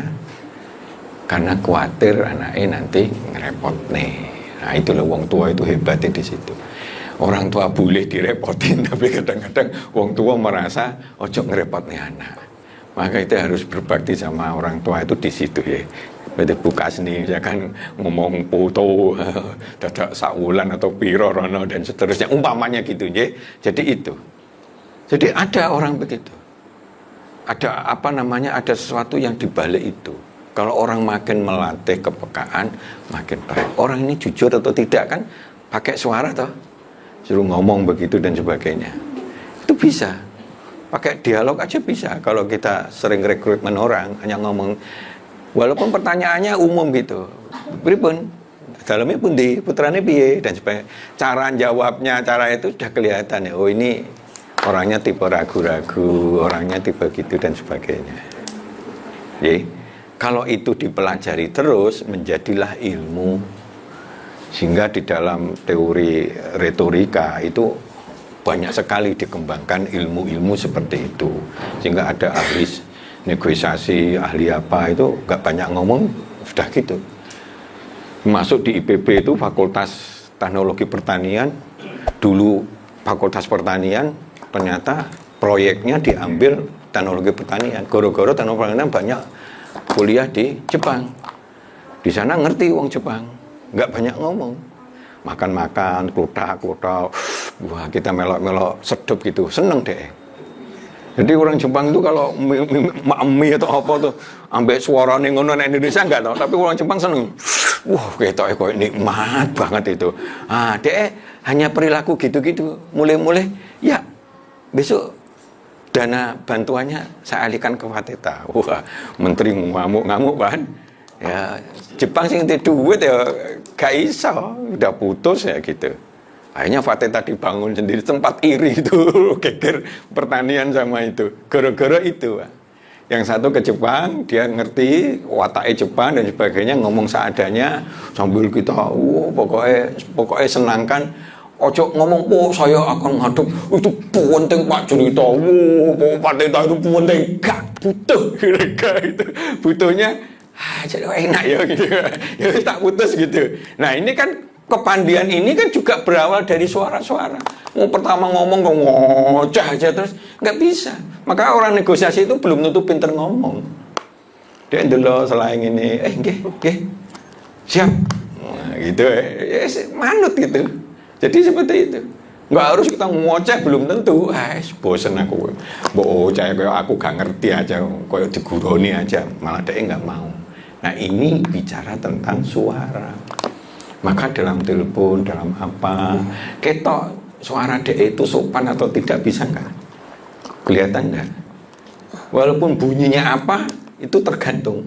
karena khawatir anaknya nanti ngerepot nih. Nah itulah wong tua itu hebatnya di situ. Orang tua boleh direpotin, tapi kadang-kadang wong tua merasa ojo ngerepot nih anak. Maka itu harus berbakti sama orang tua itu di situ ya. Berarti bukas nih, ya kan ngomong foto, dadak saulan atau piro rono dan seterusnya, umpamanya gitu ya. Jadi itu. Jadi ada orang begitu. Ada apa namanya? Ada sesuatu yang dibalik itu. Kalau orang makin melatih kepekaan, makin baik. Orang ini jujur atau tidak kan? Pakai suara toh, suruh ngomong begitu dan sebagainya. Itu bisa. Pakai dialog aja bisa. Kalau kita sering rekrutmen orang, hanya ngomong, walaupun pertanyaannya umum gitu. Pripun? Dalamnya pun di putrane piye dan sebagainya. Cara jawabnya, cara itu sudah kelihatan ya. Oh ini orangnya tipe ragu-ragu, orangnya tipe gitu dan sebagainya. Jadi, kalau itu dipelajari terus, menjadilah ilmu. Sehingga di dalam teori retorika itu banyak sekali dikembangkan ilmu-ilmu seperti itu. Sehingga ada ahli negosiasi, ahli apa itu gak banyak ngomong, sudah gitu. Masuk di IPB itu Fakultas Teknologi Pertanian, dulu Fakultas Pertanian, ternyata proyeknya diambil teknologi pertanian. Goro-goro teknologi pertanian banyak kuliah di Jepang. Di sana ngerti wong Jepang, nggak banyak ngomong. Makan-makan, klotak-klotak, wah kita melok-melok sedup gitu, seneng deh. Jadi orang Jepang itu kalau mie atau apa tuh, ambil suaranya ngono Indonesia enggak tahu, tapi orang Jepang seneng. Wah, kayak nikmat banget itu. Ah, deh hanya perilaku gitu-gitu, mulai-mulai ya. Besok dana bantuannya saya alihkan ke Fateta. Wah, menteri ngamuk-ngamuk kan. Ya, Jepang sing ngerti duit ya gak iso, udah putus ya gitu. Akhirnya Fateta dibangun sendiri, tempat iri itu, geger pertanian sama itu. Gara-gara itu. Yang satu ke Jepang, dia ngerti wataknya Jepang dan sebagainya, ngomong seadanya sambil kita, pokoknya senangkan. Ojo ngomong, oh saya akan ngadep, itu penting Pak cerita, Pak Teta itu penting, gak butuh mereka itu, butuhnya jadi enak ya gitu, ya tak putus gitu. Nah ini kan kepandian ini kan juga berawal dari suara-suara. Pertama ngomong ngoceh aja terus nggak bisa. Maka orang negosiasi itu belum tentu pinter ngomong. Dia dulu selain ini, nggih, siap, nah, gitu, manut gitu. Jadi seperti itu. Nggak harus kita ngoceh, belum tentu. Bosen aku. Bocah kayak aku gak ngerti aja, kayak diguroni aja, malah dia nggak mau. Nah ini bicara tentang suara. Maka dalam telepon, dalam apa, ketok suara dia itu sopan atau tidak, bisa nggak? Kelihatan nggak? Walaupun bunyinya apa, itu tergantung.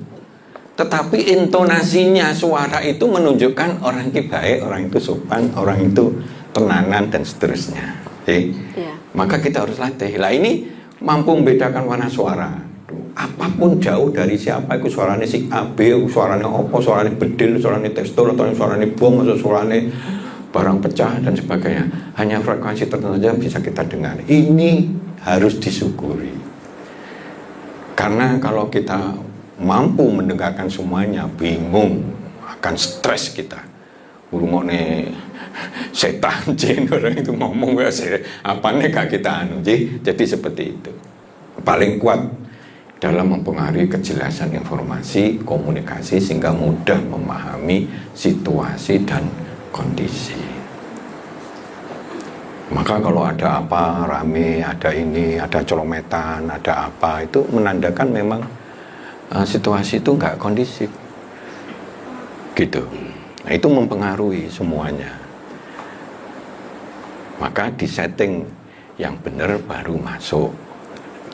Tetapi intonasinya suara itu menunjukkan orang itu baik, orang itu sopan, orang itu tenanan dan seterusnya. Ya. Maka kita harus latih. Lah ini mampu membedakan warna suara. Apapun jauh dari siapa, itu suaranya si A, B, suaranya opo, suaranya bedil, suaranya tekstur, atau suaranya bom, atau suaranya barang pecah dan sebagainya. Hanya frekuensi tertentu saja bisa kita dengar. Ini harus disyukuri. Karena kalau kita mampu mendengarkan semuanya, bingung akan stres kita. Ngomongnya setan jin orang itu ngomong ya apa nih gak kita anu jadi seperti itu. Paling kuat dalam mempengaruhi kejelasan informasi, komunikasi sehingga mudah memahami situasi dan kondisi. Maka kalau ada apa rame, ada ini, ada celometan, ada apa itu menandakan memang situasi itu nggak kondisif, gitu. Nah, itu mempengaruhi semuanya. Maka disetting yang benar baru masuk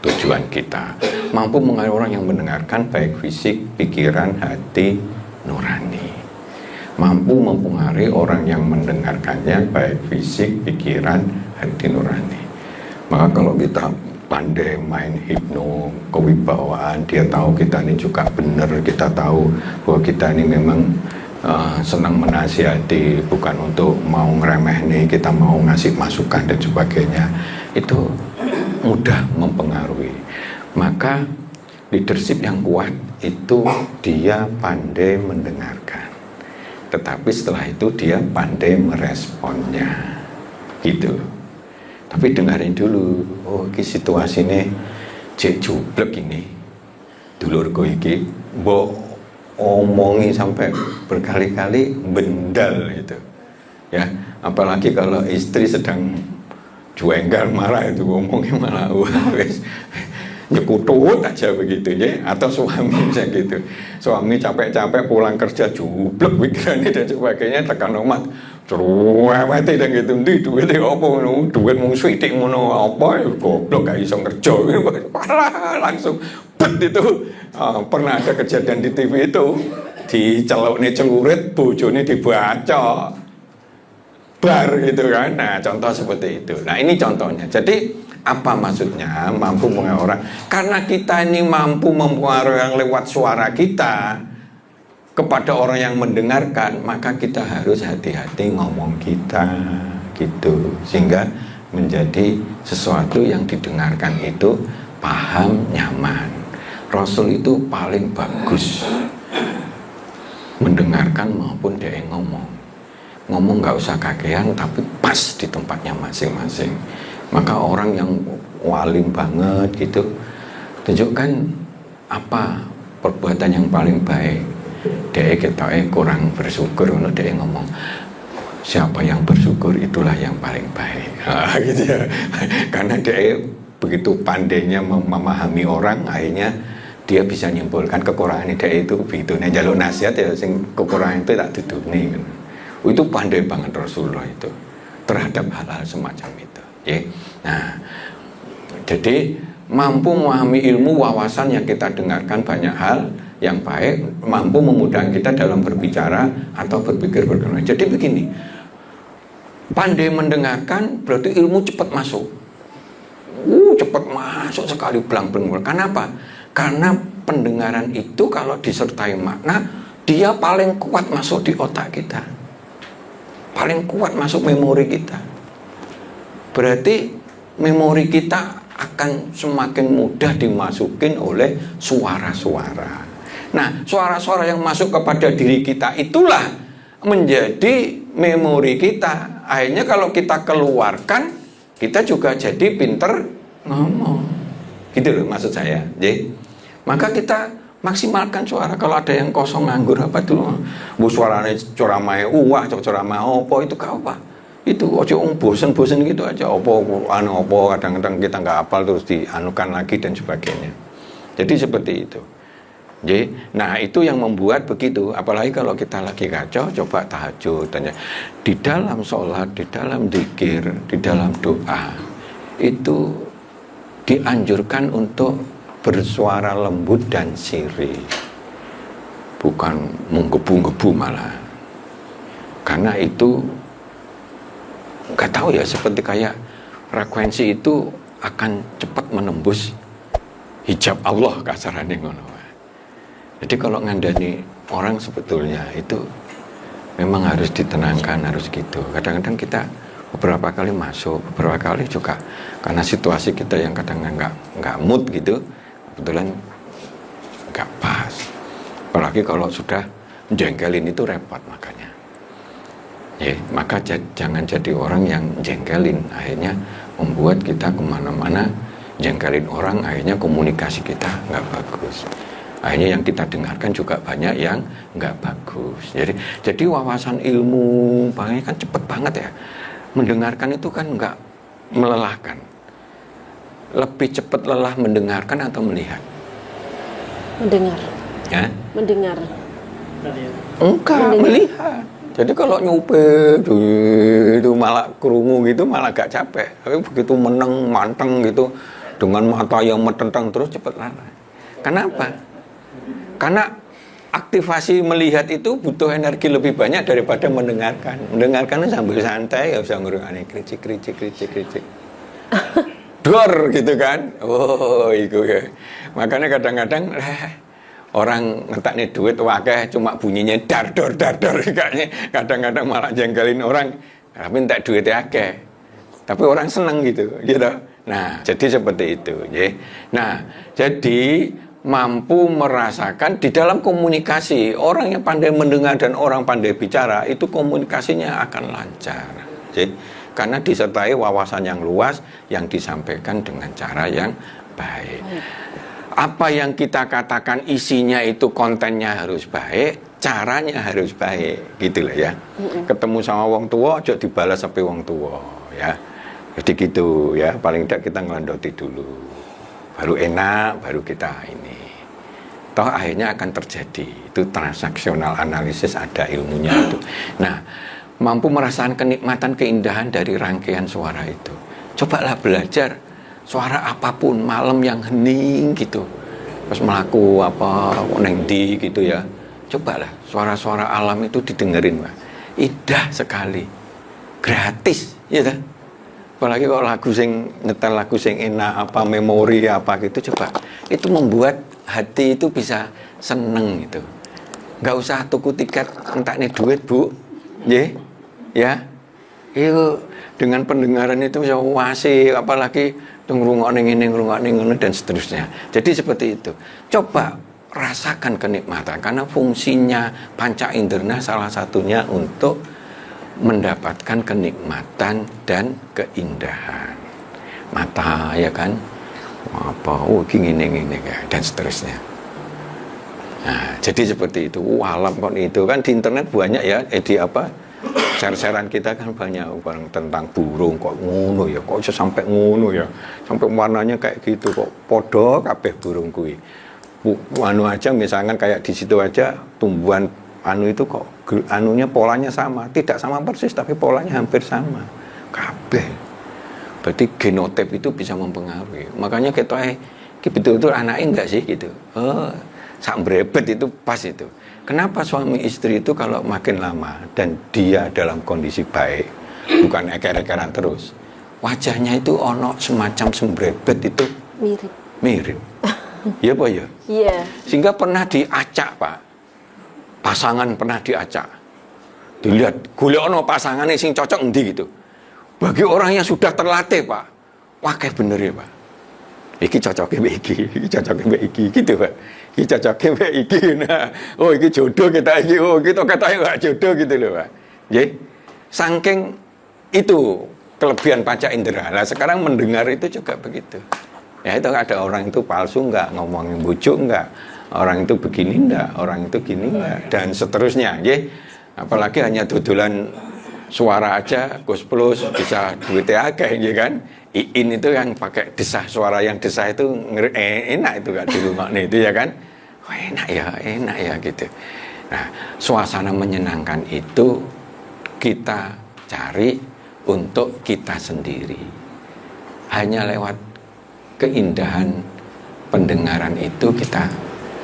tujuan kita. Mampu mengaruhi orang yang mendengarkan baik fisik, pikiran, hati, nurani. Mampu mempengaruhi orang yang mendengarkannya baik fisik, pikiran, hati, nurani. Maka kalau kita pandai main hipno, kewibawaan, dia tahu kita ini juga benar, kita tahu bahwa kita ini memang senang menasihati, bukan untuk mau ngeremeh nih, kita mau ngasih masukan dan sebagainya. Itu mudah mempengaruhi. Maka leadership yang kuat itu dia pandai mendengarkan, tetapi setelah itu dia pandai meresponnya, gitu. Tapi dengarin dulu, oh ini situasi ini cek jublek ini, dulurku iki, mbok omongi sampai berkali-kali bendal itu, ya. Apalagi kalau istri sedang juenggal marah itu ngomongnya malah wes nyekutut aja begitu ya, atau suami misalnya gitu, suami capek-capek pulang kerja jublek pikirannya dan sebagainya, tekan omat cerewet dan gitu, ndi duitnya apa ngono, duit mung sithik ngono apa goblok gak iso kerja, langsung bet itu. Pernah ada kejadian di TV itu, dicelukne celurit, bojone dibaca bar gitu kan. Nah, contoh seperti itu. Nah, ini contohnya. Jadi apa maksudnya mampu mengaruhi orang? Karena kita ini mampu mempengaruhi yang lewat suara kita kepada orang yang mendengarkan, maka kita harus hati-hati ngomong kita, gitu, sehingga menjadi sesuatu yang didengarkan itu paham, nyaman. Rasul itu paling bagus mendengarkan maupun dia ngomong nggak usah kakean, tapi pas di tempatnya masing-masing. Maka orang yang walim banget gitu, tunjukkan apa perbuatan yang paling baik. Dia kita kurang bersyukur, kalau dia ngomong siapa yang bersyukur itulah yang paling baik, gitu ya. Karena dia begitu pandainya memahami orang, akhirnya dia bisa nyimpulkan kekurangan dia itu begitu. Nah, jalur nasihat ya, sing kekurangan itu tak duduknya kan. Itu pandai banget Rasulullah itu terhadap hal-hal semacam itu, ya. Nah, jadi mampu memahami ilmu, wawasan yang kita dengarkan banyak hal yang baik, mampu memudahkan kita dalam berbicara atau berpikir bagaimana. Jadi begini, pandai mendengarkan berarti ilmu cepat masuk. Cepat masuk sekali, belang-belang. Kenapa? Karena pendengaran itu kalau disertai makna, dia paling kuat masuk di otak kita, paling kuat masuk memori kita. Berarti memori kita akan semakin mudah dimasukin oleh suara-suara. Nah, suara-suara yang masuk kepada diri kita itulah menjadi memori kita. Akhirnya kalau kita keluarkan, kita juga jadi pinter ngomong, gitu loh maksud saya. Jadi maka kita maksimalkan suara. Kalau ada yang kosong nganggur apa dulu, bu suaranya coramai uah, coramai opo itu kau apa? Itu ojo bosen-bosen gitu aja. Opo kadang-kadang kita nggak hafal terus dianukan lagi dan sebagainya. Jadi seperti itu. Jadi, nah itu yang membuat begitu. Apalagi kalau kita lagi kacau, coba tahajud. Di dalam sholat, di dalam zikir, di dalam doa itu dianjurkan untuk bersuara lembut dan sirih, bukan menggebu-gebu malah. Karena itu nggak tahu ya, seperti kayak frekuensi itu akan cepat menembus hijab Allah kasarannya ngono. Jadi kalau ngandani orang sebetulnya itu memang harus ditenangkan, harus gitu. Kadang-kadang kita beberapa kali masuk, beberapa kali juga karena situasi kita yang kadang-kadang nggak mood gitu, kebetulan nggak pas. Apalagi kalau sudah jengkelin itu repot makanya. Ya, maka jangan jadi orang yang jengkelin, akhirnya membuat kita kemana-mana jengkelin orang, akhirnya komunikasi kita nggak bagus. Akhirnya yang kita dengarkan juga banyak yang nggak bagus. Jadi wawasan ilmu makanya kan cepet banget ya. Mendengarkan itu kan nggak melelahkan. Lebih cepat lelah mendengarkan atau melihat? Mendengar. Ya? Mendengar. Enggak, melihat. Jadi kalau nyupe itu malah kerungu gitu malah gak capek. Tapi begitu meneng, manteng gitu dengan mata yang metentang terus cepat lari. Kenapa? Karena aktivasi melihat itu butuh energi lebih banyak daripada mendengarkan. Mendengarkan sambil santai, ya usah ngurungane kricik. Dor gitu kan. Oh, itu ya. Makanya kadang-kadang orang ngetak nih duit wakeh cuma bunyinya dar dor kayaknya kadang-kadang malah jengkelin orang tapi entek duitnya akeh tapi orang seneng gitu. Nah jadi seperti itu ya. Nah jadi mampu merasakan di dalam komunikasi orang yang pandai mendengar dan orang pandai bicara itu komunikasinya akan lancar ya. Karena disertai wawasan yang luas yang disampaikan dengan cara yang baik. Apa yang kita katakan isinya itu kontennya harus baik, caranya harus baik, gitu lah ya. Ketemu sama wong tua, aja dibalas sampai wong tua, ya. Jadi gitu ya, paling tidak kita ngelandoti dulu. Baru enak, baru kita ini. Toh akhirnya akan terjadi, itu transaksional analisis ada ilmunya itu. Nah, mampu merasakan kenikmatan keindahan dari rangkaian suara itu. Cobalah belajar. Suara apapun, malam yang hening gitu, pas melaku apa, neng di gitu ya, cobalah suara-suara alam itu didengerin, Pak. Indah sekali, gratis, ya kan? Apalagi kalau lagu sing nyetel lagu sing enak, apa memori apa gitu, coba. Itu membuat hati itu bisa seneng gitu. Nggak usah tuku tiket entak nih duit bu, ya. Itu dengan pendengaran itu bisa wasi, apalagi ngrungokne ngene dan seterusnya. Jadi seperti itu. Coba rasakan kenikmatan karena fungsinya panca indera salah satunya untuk mendapatkan kenikmatan dan keindahan. Mata ya kan. Apa ngene dan seterusnya. Nah, jadi seperti itu. Alam kok itu kan di internet banyak ya share-sharean kita kan banyak orang tentang burung kok ngono ya, kok bisa sampai ngono ya, sampai warnanya kayak gitu kok podo kabeh burung kuwi. Anu aja misalkan kayak di situ aja tumbuhan anu itu kok anunya polanya sama, tidak sama persis tapi polanya hampir sama kabeh. Berarti genotip itu bisa mempengaruhi. Makanya kita betul-betul anaknya enggak sih gitu. Sak brebet itu pas itu. Kenapa suami istri itu kalau makin lama dan dia dalam kondisi baik, bukan eker-ekeran terus, wajahnya itu ono semacam sembrebet itu mirip. Iya Pak ya? Iya. Sehingga pernah diacak Pak, pasangan pernah diacak. Dilihat, golek ono pasangannya sing cocok endi gitu. Bagi orang yang sudah terlatih Pak, wakeh bener ya Pak. Iki cocoknya mbak iki, cocoknya mbak iki gitu Pak. Iki cocoknya mbak iki. Nah, oh iki jodoh kita iki, oh kita katanya nggak jodoh gitu loh Pak. Jadi saking itu kelebihan panca indera. Nah sekarang mendengar itu juga begitu. Ya itu ada orang itu palsu nggak, ngomongin bujuk nggak, orang itu begini nggak, orang itu gini nggak, dan seterusnya. Jadi apalagi hanya dodolan suara aja, Gus Plus bisa duitnya akeh ya kan. Iin itu yang pakai desah, suara yang desah itu enak itu gak di rumah nih itu ya kan. Oh, enak ya gitu. Nah, suasana menyenangkan itu kita cari untuk kita sendiri. Hanya lewat keindahan pendengaran itu kita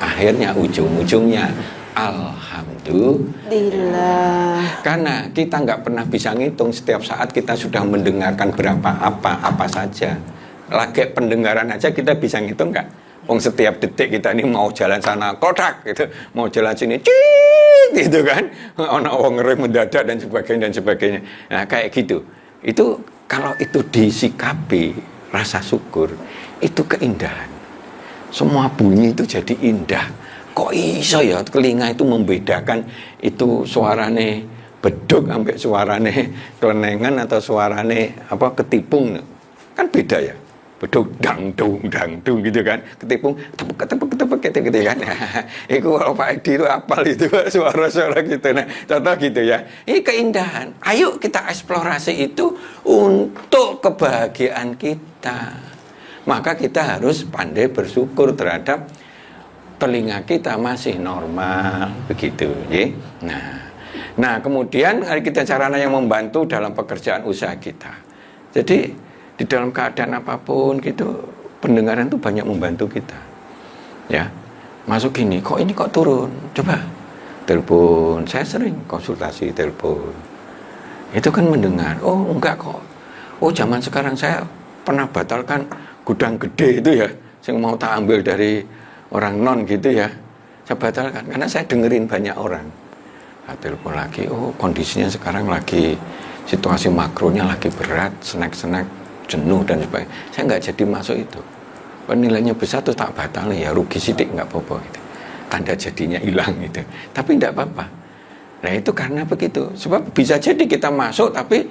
akhirnya ujung-ujungnya alhamdulillah. Karena kita nggak pernah bisa ngitung setiap saat kita sudah mendengarkan berapa apa saja. Lagi pendengaran aja kita bisa ngitung nggak? Wong setiap detik kita ini mau jalan sana kotak gitu, mau jalan sini cit gitu kan, orang ngerem mendadak dan sebagainya. Nah kayak gitu. Itu kalau itu disikapi rasa syukur itu keindahan. Semua bunyi itu jadi indah. kok iso ya telinga itu membedakan itu suarane beduk sampai suarane kelenengan atau suarane ketipung, kan beda ya. Beduk dangdung gitu kan, ketipung ketepuk gitu kan. Iku kalau Pak Edi itu apal itu suara-suara gitu. Nah, contoh gitu ya. Ini keindahan. Ayo kita eksplorasi itu untuk kebahagiaan kita. Maka kita harus pandai bersyukur terhadap telinga kita masih normal begitu, ya. Nah, kemudian kita caranya yang membantu dalam pekerjaan usaha kita. Jadi di dalam keadaan apapun gitu, pendengaran itu banyak membantu kita. Ya, masuk gini, kok ini kok turun? Coba telepon. Saya sering konsultasi telepon. Itu kan mendengar. Oh enggak kok. Oh zaman sekarang saya pernah batalkan gudang gede itu ya, yang mau tak ambil dari orang non gitu ya. Saya batalkan karena saya dengerin banyak orang. Nah, telepon lagi. Oh kondisinya sekarang lagi situasi makronya lagi berat, snack jenuh dan sebagainya. Saya nggak jadi masuk itu. Nilainya besar tuh tak batal ya, rugi sidik nggak apa-apa gitu. Tanda jadinya hilang gitu. Tapi nggak apa-apa. Nah itu karena begitu. Sebab bisa jadi kita masuk tapi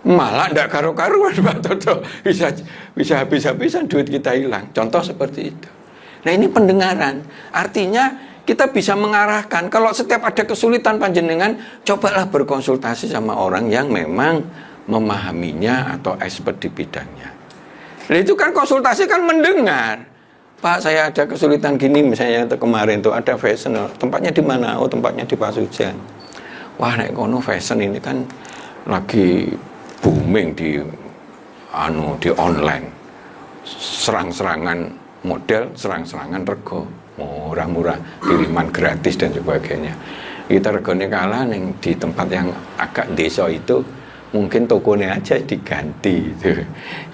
malah nggak karu-karuan Pak Toto. Bisa habis-habisan duit kita hilang. Contoh seperti itu. Nah ini pendengaran. Artinya kita bisa mengarahkan. Kalau setiap ada kesulitan panjenengan, cobalah berkonsultasi sama orang yang memang memahaminya atau expert di bidangnya. Nah, itu kan konsultasi kan mendengar. Pak, saya ada kesulitan gini misalnya kemarin tuh ada fashion. Tempatnya di mana? Oh, tempatnya di Pasuruan. Wah, nek kono fashion ini kan lagi booming di online. Serang-serangan model, serang-serangan rego, murah-murah, kiriman gratis dan sebagainya. Kita regone kalah ning di tempat yang agak desa itu mungkin tokonya aja diganti gitu.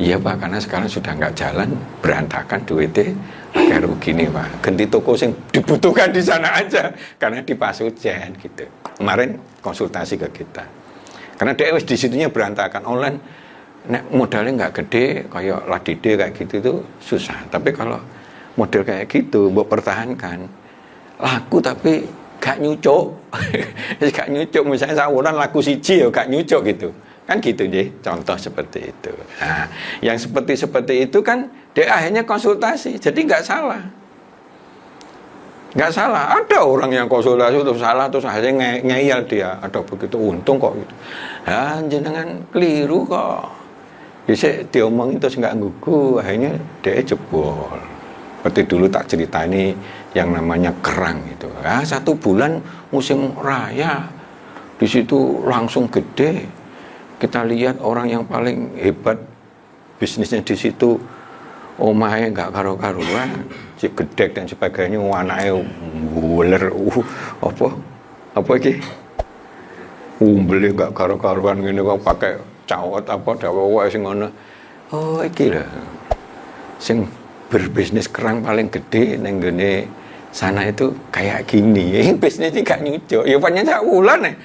Iya Pak, karena sekarang sudah nggak jalan, berantakan duitnya, kayak rugi nih Pak. Ganti toko yang dibutuhkan di sana aja, karena di Pasuruan gitu. Kemarin konsultasi ke kita, karena dia di situnya berantakan online, modalnya nggak gede, kayak Ladide kayak gitu itu susah. Tapi kalau model kayak gitu, buat pertahankan, laku tapi gak nyucuk, gak nyucuk. Misalnya sahuran laku siji ya gak nyucuk gitu. Kan gitu deh, contoh seperti itu. Nah, yang seperti itu kan dia akhirnya konsultasi, jadi nggak salah. Nggak salah, ada orang yang konsultasi terus salah, terus akhirnya ngeyel dia, ada begitu untung kok gitu. Nah, jenengan keliru kok. Bisa diomongin terus nggak gugu, akhirnya dia jebol. Seperti dulu tak cerita ini yang namanya kerang itu. Ya, 1 bulan musim raya, di situ langsung gede. Kita lihat orang yang paling hebat bisnisnya di situ, omahe nggak karu-karuan, si gedek dan sebagainya, anaknya buler, apa iki? Umbele nggak karu-karuan gini kok pakai cawat apa dawa sing ngono. Oh iki lah, sing berbisnis kerang paling gede neng gene sana itu kayak gini. Bisnisnya gak nyucuk. Ya panjang wulan nih.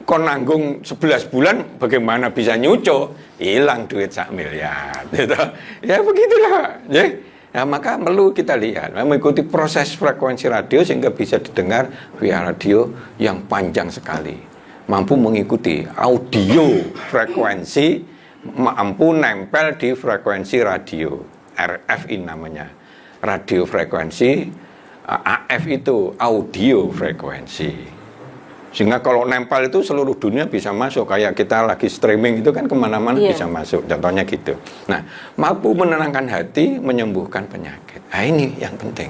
Kon nanggung 11 bulan bagaimana bisa nyucuk? Hilang duit 1 miliar gitu. Ya begitulah ya. Nah, maka perlu kita lihat mengikuti proses frekuensi radio sehingga bisa didengar via radio yang panjang sekali, mampu mengikuti audio frekuensi, mampu nempel di frekuensi radio RFI namanya, radio frekuensi. AF itu audio frekuensi. Sehingga kalau nempel itu seluruh dunia bisa masuk. Kayak kita lagi streaming itu kan kemana-mana bisa masuk. Contohnya gitu. Nah, mampu menenangkan hati, menyembuhkan penyakit. Nah, ini yang penting.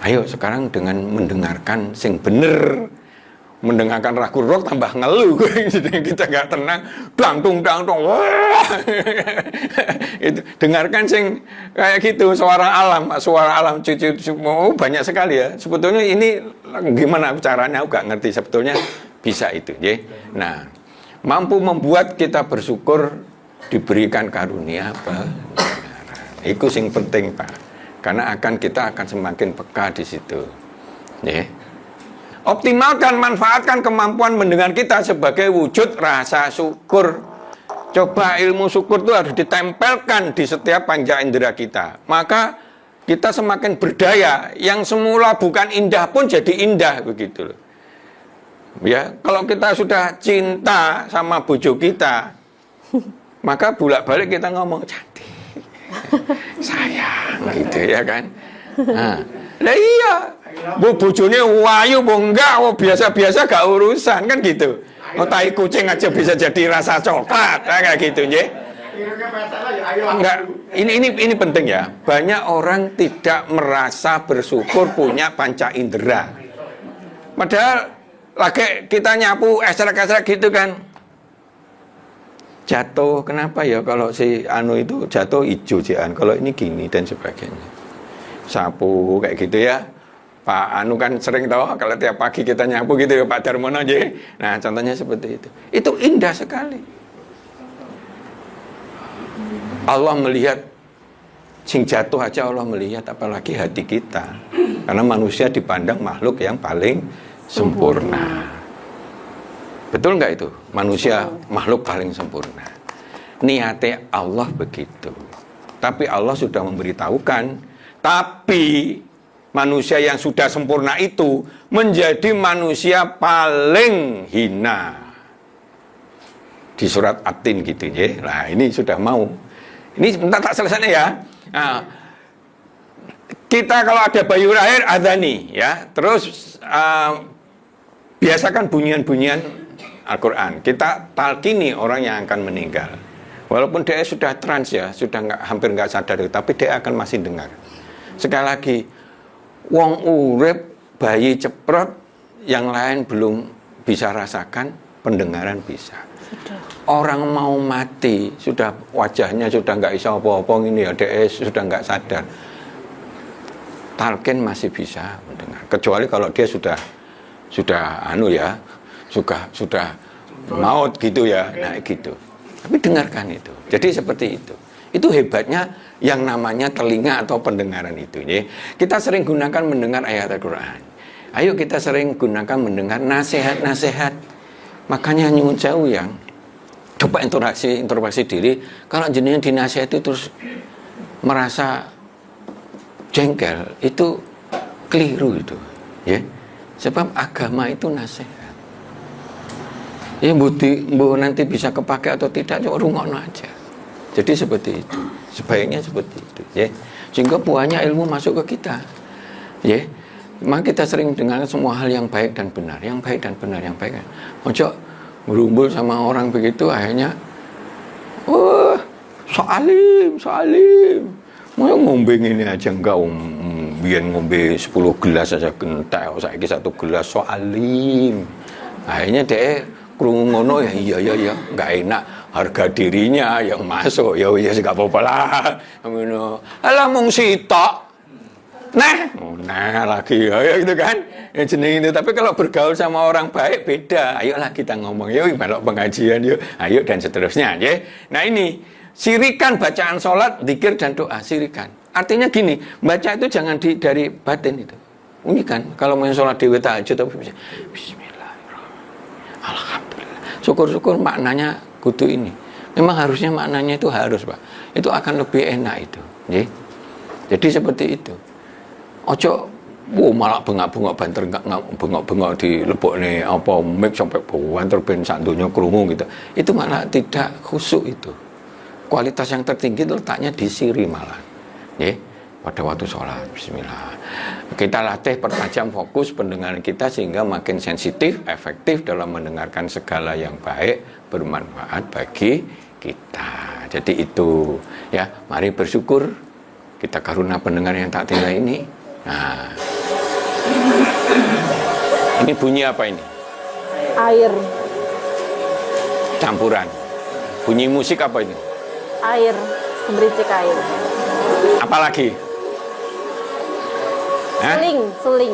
Ayo sekarang dengan mendengarkan sing bener, mendengarkan ragu rock tambah ngeluh, kita nggak tenang, dangtung, itu dengarkan sing kayak gitu, suara alam, cucu, banyak sekali ya. Sebetulnya ini gimana caranya, aku nggak ngerti. Sebetulnya bisa itu, ya. Nah, mampu membuat kita bersyukur diberikan karunia pendengaran. Itu sing penting Pak, karena kita akan semakin peka di situ, ya. Optimalkan, manfaatkan kemampuan mendengar kita sebagai wujud rasa syukur. Coba ilmu syukur itu harus ditempelkan di setiap panca indera kita. Maka kita semakin berdaya. Yang semula bukan indah pun jadi indah begitu loh. Ya, kalau kita sudah cinta sama bojo kita, maka bolak-balik kita ngomong cantik, sayang, gitu ya kan. Nah iya, bojone wayu, enggak, biasa-biasa gak urusan kan gitu. Tai kucing aja bisa jadi rasa coklat, kayak gitu ya. Enggak, ini penting ya. Banyak orang tidak merasa bersyukur punya panca indera. Padahal lagi kita nyapu esrek-esrek gitu kan, jatuh, kenapa ya kalau si anu itu jatuh hijau jian, kalau ini gini dan sebagainya. Sapu kayak gitu ya. Pak Anu kan sering tahu kalau tiap pagi kita nyapu gitu ya Pak Darmono aja. Nah contohnya seperti itu. Itu indah sekali. Allah melihat sing jatuh aja, Allah melihat, apalagi hati kita. Karena manusia dipandang makhluk yang paling sempurna. Betul nggak itu? Manusia makhluk paling sempurna. Niatnya Allah begitu. Tapi Allah sudah memberitahukan, tapi manusia yang sudah sempurna itu menjadi manusia paling hina. Di surat At-Tin gitu ya. Nah, ini sudah mau. Ini sebentar tak selesai ya. Nah, kita kalau ada bayi lahir adhani ya. Terus biasakan bunyian-bunyian Al-Quran. Kita talkini orang yang akan meninggal. Walaupun dia sudah trans ya, sudah hampir nggak sadar, tapi dia akan masih dengar. Sekali lagi, wong urip, bayi ceprot, yang lain belum bisa rasakan, pendengaran bisa. Orang mau mati, sudah wajahnya sudah nggak bisa apa-apa ini ya, dia sudah nggak sadar. Talqin masih bisa mendengar, kecuali kalau dia sudah anu ya, sudah maut gitu ya, nah gitu. Tapi dengarkan itu. Jadi seperti itu. Itu hebatnya yang namanya telinga atau pendengaran itu. Ya. Kita sering gunakan mendengar ayat Al-Quran. Ayo kita sering gunakan mendengar nasihat-nasihat. Makanya nyuwun sewu yang coba introspeksi diri. Kalau jenengan dinasihati terus merasa jengkel, itu keliru itu. Ya. Sebab agama itu nasihat. Ya nanti bisa kepakai atau tidak, coba rungokno aja. Jadi seperti itu. Sebaiknya seperti itu, ya. Sehingga buahnya ilmu masuk ke kita. Ya. Maka kita sering dengar semua hal yang baik dan benar, yang baik dan benar, yang baik. Ojo berumbul sama orang begitu akhirnya soalim. Mau ngombe ini aja enggak biar ngombe 10 gelas aja kental, saiki 1 gelas soalim. Akhirnya dia krungu ngono ya iya enggak enak, harga dirinya yang masuk ya sih gak apa-apa lah ngono. Alah mung sitok. Nah lagi ya gitu kan. Ya jeneng itu, tapi kalau bergaul sama orang baik beda. Ayolah kita ngomong yuk melok pengajian yuk. Ayo dan seterusnya ya. Nah ini sirikan bacaan sholat, zikir dan doa, sirikan. Artinya gini, baca itu jangan dari batin itu. Ini kan kalau mau sholat dewe tahajud tapi bisa Bismillahirrahmanirrahim. Alhamdulillah. Syukur-syukur maknanya kudu ini. Memang harusnya maknanya itu harus, Pak. Itu akan lebih enak itu, ya. Jadi seperti itu. Ojo malah bengak-bengok banter bengok-bengok di lebokne apa mic sampai banter ben sak donya krungu gitu. Itu malah tidak khusyuk itu. Kualitas yang tertinggi letaknya di siri malah. Ya, pada waktu sholat. Bismillah. Kita latih pertajam fokus pendengaran kita sehingga makin sensitif, efektif dalam mendengarkan segala yang baik, bermanfaat bagi kita. Jadi itu ya, mari bersyukur kita karuna pendengar yang tak tinggal ini. Nah, ini bunyi apa ini? Air. Campuran. Bunyi musik apa ini? Air. Gemericik air. Apalagi? Suling.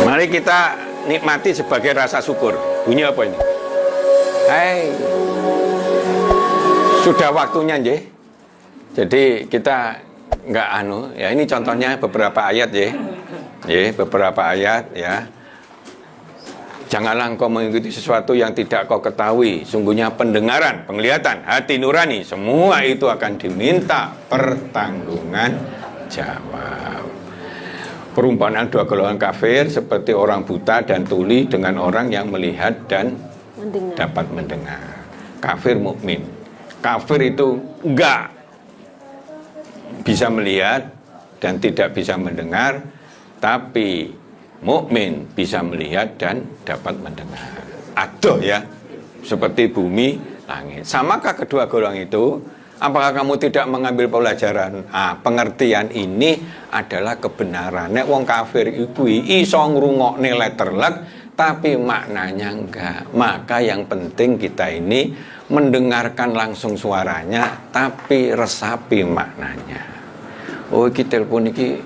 Mari kita nikmati sebagai rasa syukur. Bunyi apa ini? Hai. Sudah waktunya, nggih. Jadi kita nggak ya ini contohnya beberapa ayat ya. Beberapa ayat ya. Janganlah engkau mengikuti sesuatu yang tidak kau ketahui. Sungguhnya pendengaran, penglihatan, hati nurani, semua itu akan diminta pertanggungan jawab. Perumpamaan dua golongan kafir seperti orang buta dan tuli dengan orang yang melihat dan dapat mendengar. Kafir mukmin. Kafir itu enggak bisa melihat dan tidak bisa mendengar, tapi mukmin bisa melihat dan dapat mendengar. Aduh ya, seperti bumi, langit. Samakah kedua golongan itu? Apakah kamu tidak mengambil pelajaran? Pengertian ini adalah kebenaran. Nek wong kafir iku iso ngrungokne letterlek, tapi maknanya enggak. Maka yang penting kita ini mendengarkan langsung suaranya, tapi resapi maknanya. Oh, iki telepon iki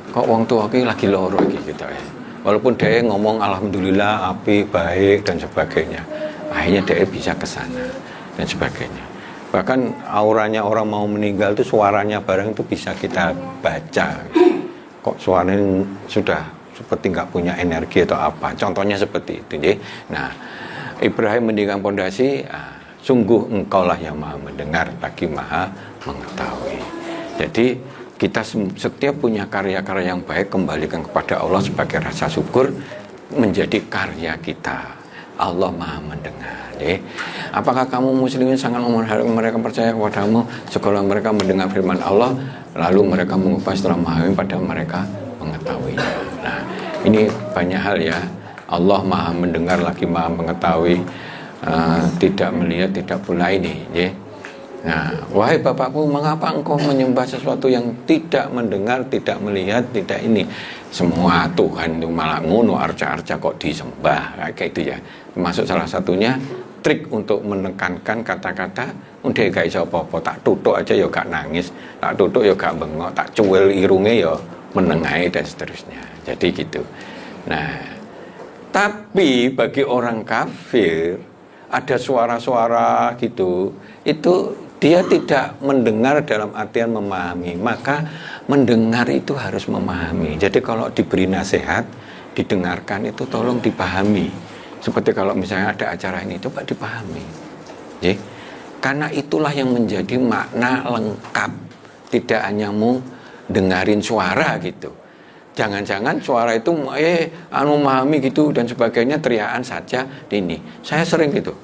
kok wong tua iki lagi loro iki gitu ya. Walaupun dia ngomong alhamdulillah api baik dan sebagainya, akhirnya dia bisa ke sana dan sebagainya. Bahkan auranya orang mau meninggal itu suaranya barang itu bisa kita baca. Kok suaranya sudah seperti nggak punya energi atau apa? Contohnya seperti itu. Ya. Nah, Ibrahim mendirikan pondasi. Sungguh engkaulah yang maha mendengar lagi maha mengetahui. Jadi kita setiap punya karya-karya yang baik, kembalikan kepada Allah sebagai rasa syukur, menjadi karya kita. Allah maha mendengar. Apakah kamu muslimin sangat mengharapkan mereka percaya kepadamu sekolah mereka mendengar firman Allah, lalu mereka mengubah setelah memahami pada mereka mengetahuinya. Nah, ini banyak hal ya. Allah maha mendengar lagi maha mengetahui, tidak melihat, tidak pula ini. Nah, wahai bapakku, mengapa engkau menyembah sesuatu yang tidak mendengar, tidak melihat, tidak ini? Semua Tuhan itu malah ngono, arca-arca kok disembah, kayak itu ya. Termasuk salah satunya trik untuk menekankan kata-kata, udah gak iso apa-apa, tak tutuk aja ya gak nangis, tak tutuk ya gak bengok, tak cuwil irunge ya menengahi dan seterusnya. Jadi gitu. Nah, tapi bagi orang kafir ada suara-suara gitu, itu dia tidak mendengar dalam artian memahami, maka mendengar itu harus memahami. Jadi kalau diberi nasihat, didengarkan itu tolong dipahami. Seperti kalau misalnya ada acara ini, coba dipahami. Jadi, karena itulah yang menjadi makna lengkap. Tidak hanya mau dengarin suara gitu. Jangan-jangan suara itu memahami gitu dan sebagainya, teriakan saja ini. Saya sering gitu.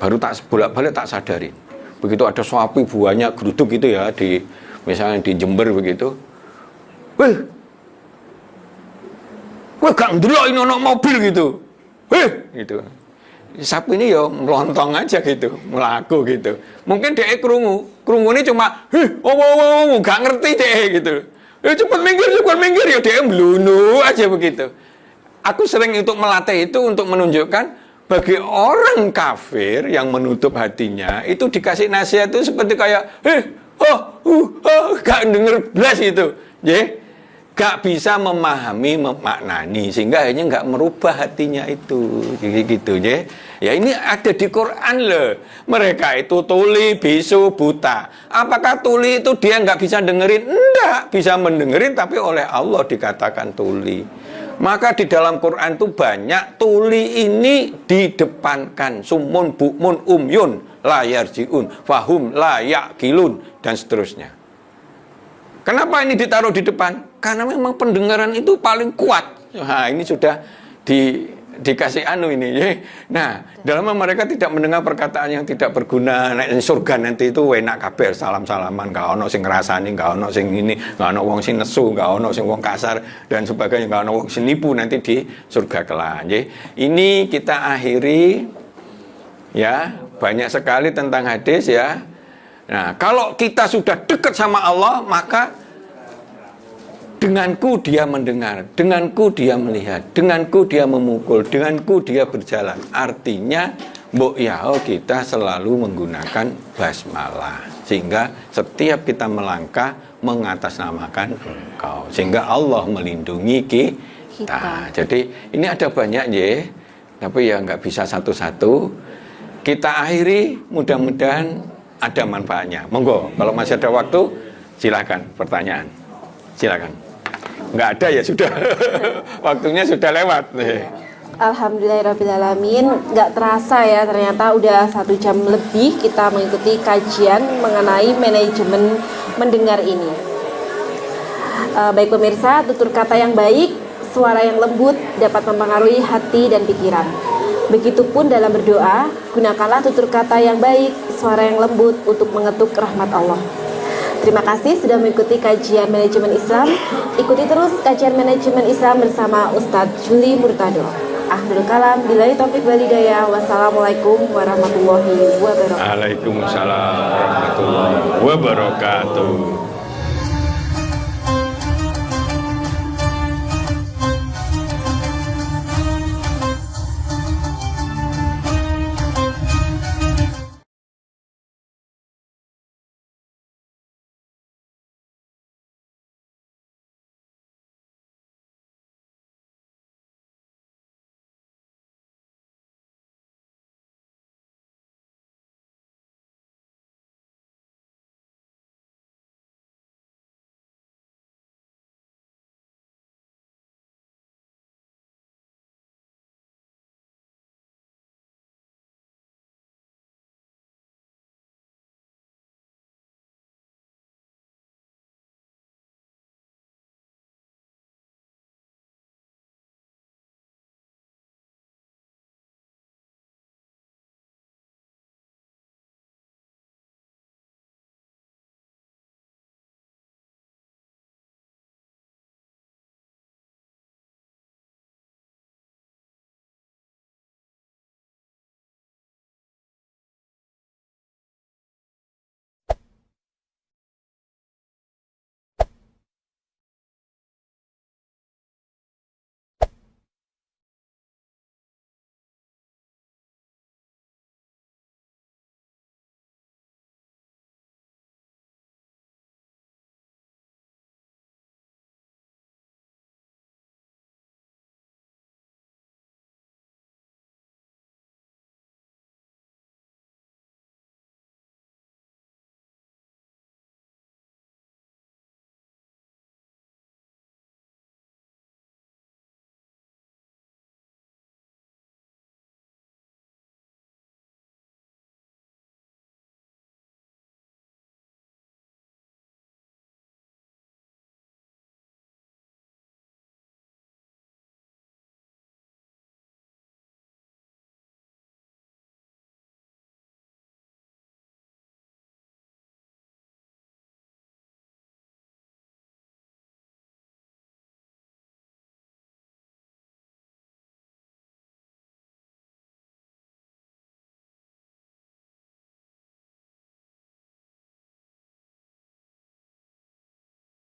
Baru tak bolak-balik tak sadari. Begitu ada sapi buahnya geruduk gitu ya, di misalnya di Jember begitu. Weh gak ndelok ini ono mobil gitu. Gitu. Sapi ini ya melontong aja gitu, melaku gitu. Mungkin dia krungune cuma gak ngerti deh gitu. Cepat minggir ya dia melunu aja begitu. Aku sering untuk melatih itu untuk menunjukkan bagi orang kafir yang menutup hatinya itu dikasih nasihat itu seperti kayak gak denger blas gitu, gak bisa memahami, memaknani, sehingga akhirnya gak merubah hatinya itu, gitu, ya ini ada di Quran loh. Mereka itu tuli, bisu, buta. Apakah tuli itu dia gak bisa dengerin? Enggak, bisa mendengerin, tapi oleh Allah dikatakan tuli. Maka di dalam Quran itu banyak tuli ini didepankan, sumun, bukmun, umyun, la yarjiun, fahum, la yaqilun, dan seterusnya. Kenapa ini ditaruh di depan? Karena memang pendengaran itu paling kuat. Nah, ini sudah dikasih ini. Nah, dalam mereka tidak mendengar perkataan yang tidak berguna. Nek surga nanti itu enak kabeh, salam-salaman, gak ono sing ngrasani, gak ono sing ini, gak ono wong sing nesu, gak ono sing wong kasar dan sebagainya, gak ono wong sing nipu nanti di surga kelak. Ini kita akhiri ya, banyak sekali tentang hadis ya. Nah, kalau kita sudah dekat sama Allah, maka denganku dia mendengar, denganku dia melihat, denganku dia memukul, denganku dia berjalan. Artinya, mbok yao kita selalu menggunakan basmalah. Sehingga setiap kita melangkah mengatasnamakan engkau. Sehingga Allah melindungi kita. Jadi ini ada banyak ya, tapi ya nggak bisa satu-satu. Kita akhiri, mudah-mudahan ada manfaatnya. Monggo, kalau masih ada waktu, silakan pertanyaan. Silakan. Nggak ada ya sudah. Waktunya sudah lewat. Alhamdulillahirrahmanirrahim. Nggak terasa ya, ternyata udah 1 jam lebih kita mengikuti kajian mengenai manajemen mendengar ini. Baik pemirsa, tutur kata yang baik, suara yang lembut dapat mempengaruhi hati dan pikiran. Begitupun dalam berdoa, gunakanlah tutur kata yang baik, suara yang lembut untuk mengetuk rahmat Allah. Terima kasih sudah mengikuti kajian manajemen Islam. Ikuti terus kajian manajemen Islam bersama Ustadz Juli Murtado. Akhirul kalam, billahi taufiq wal hidayah. Wassalamualaikum warahmatullahi wabarakatuh. Waalaikumsalam warahmatullahi wabarakatuh.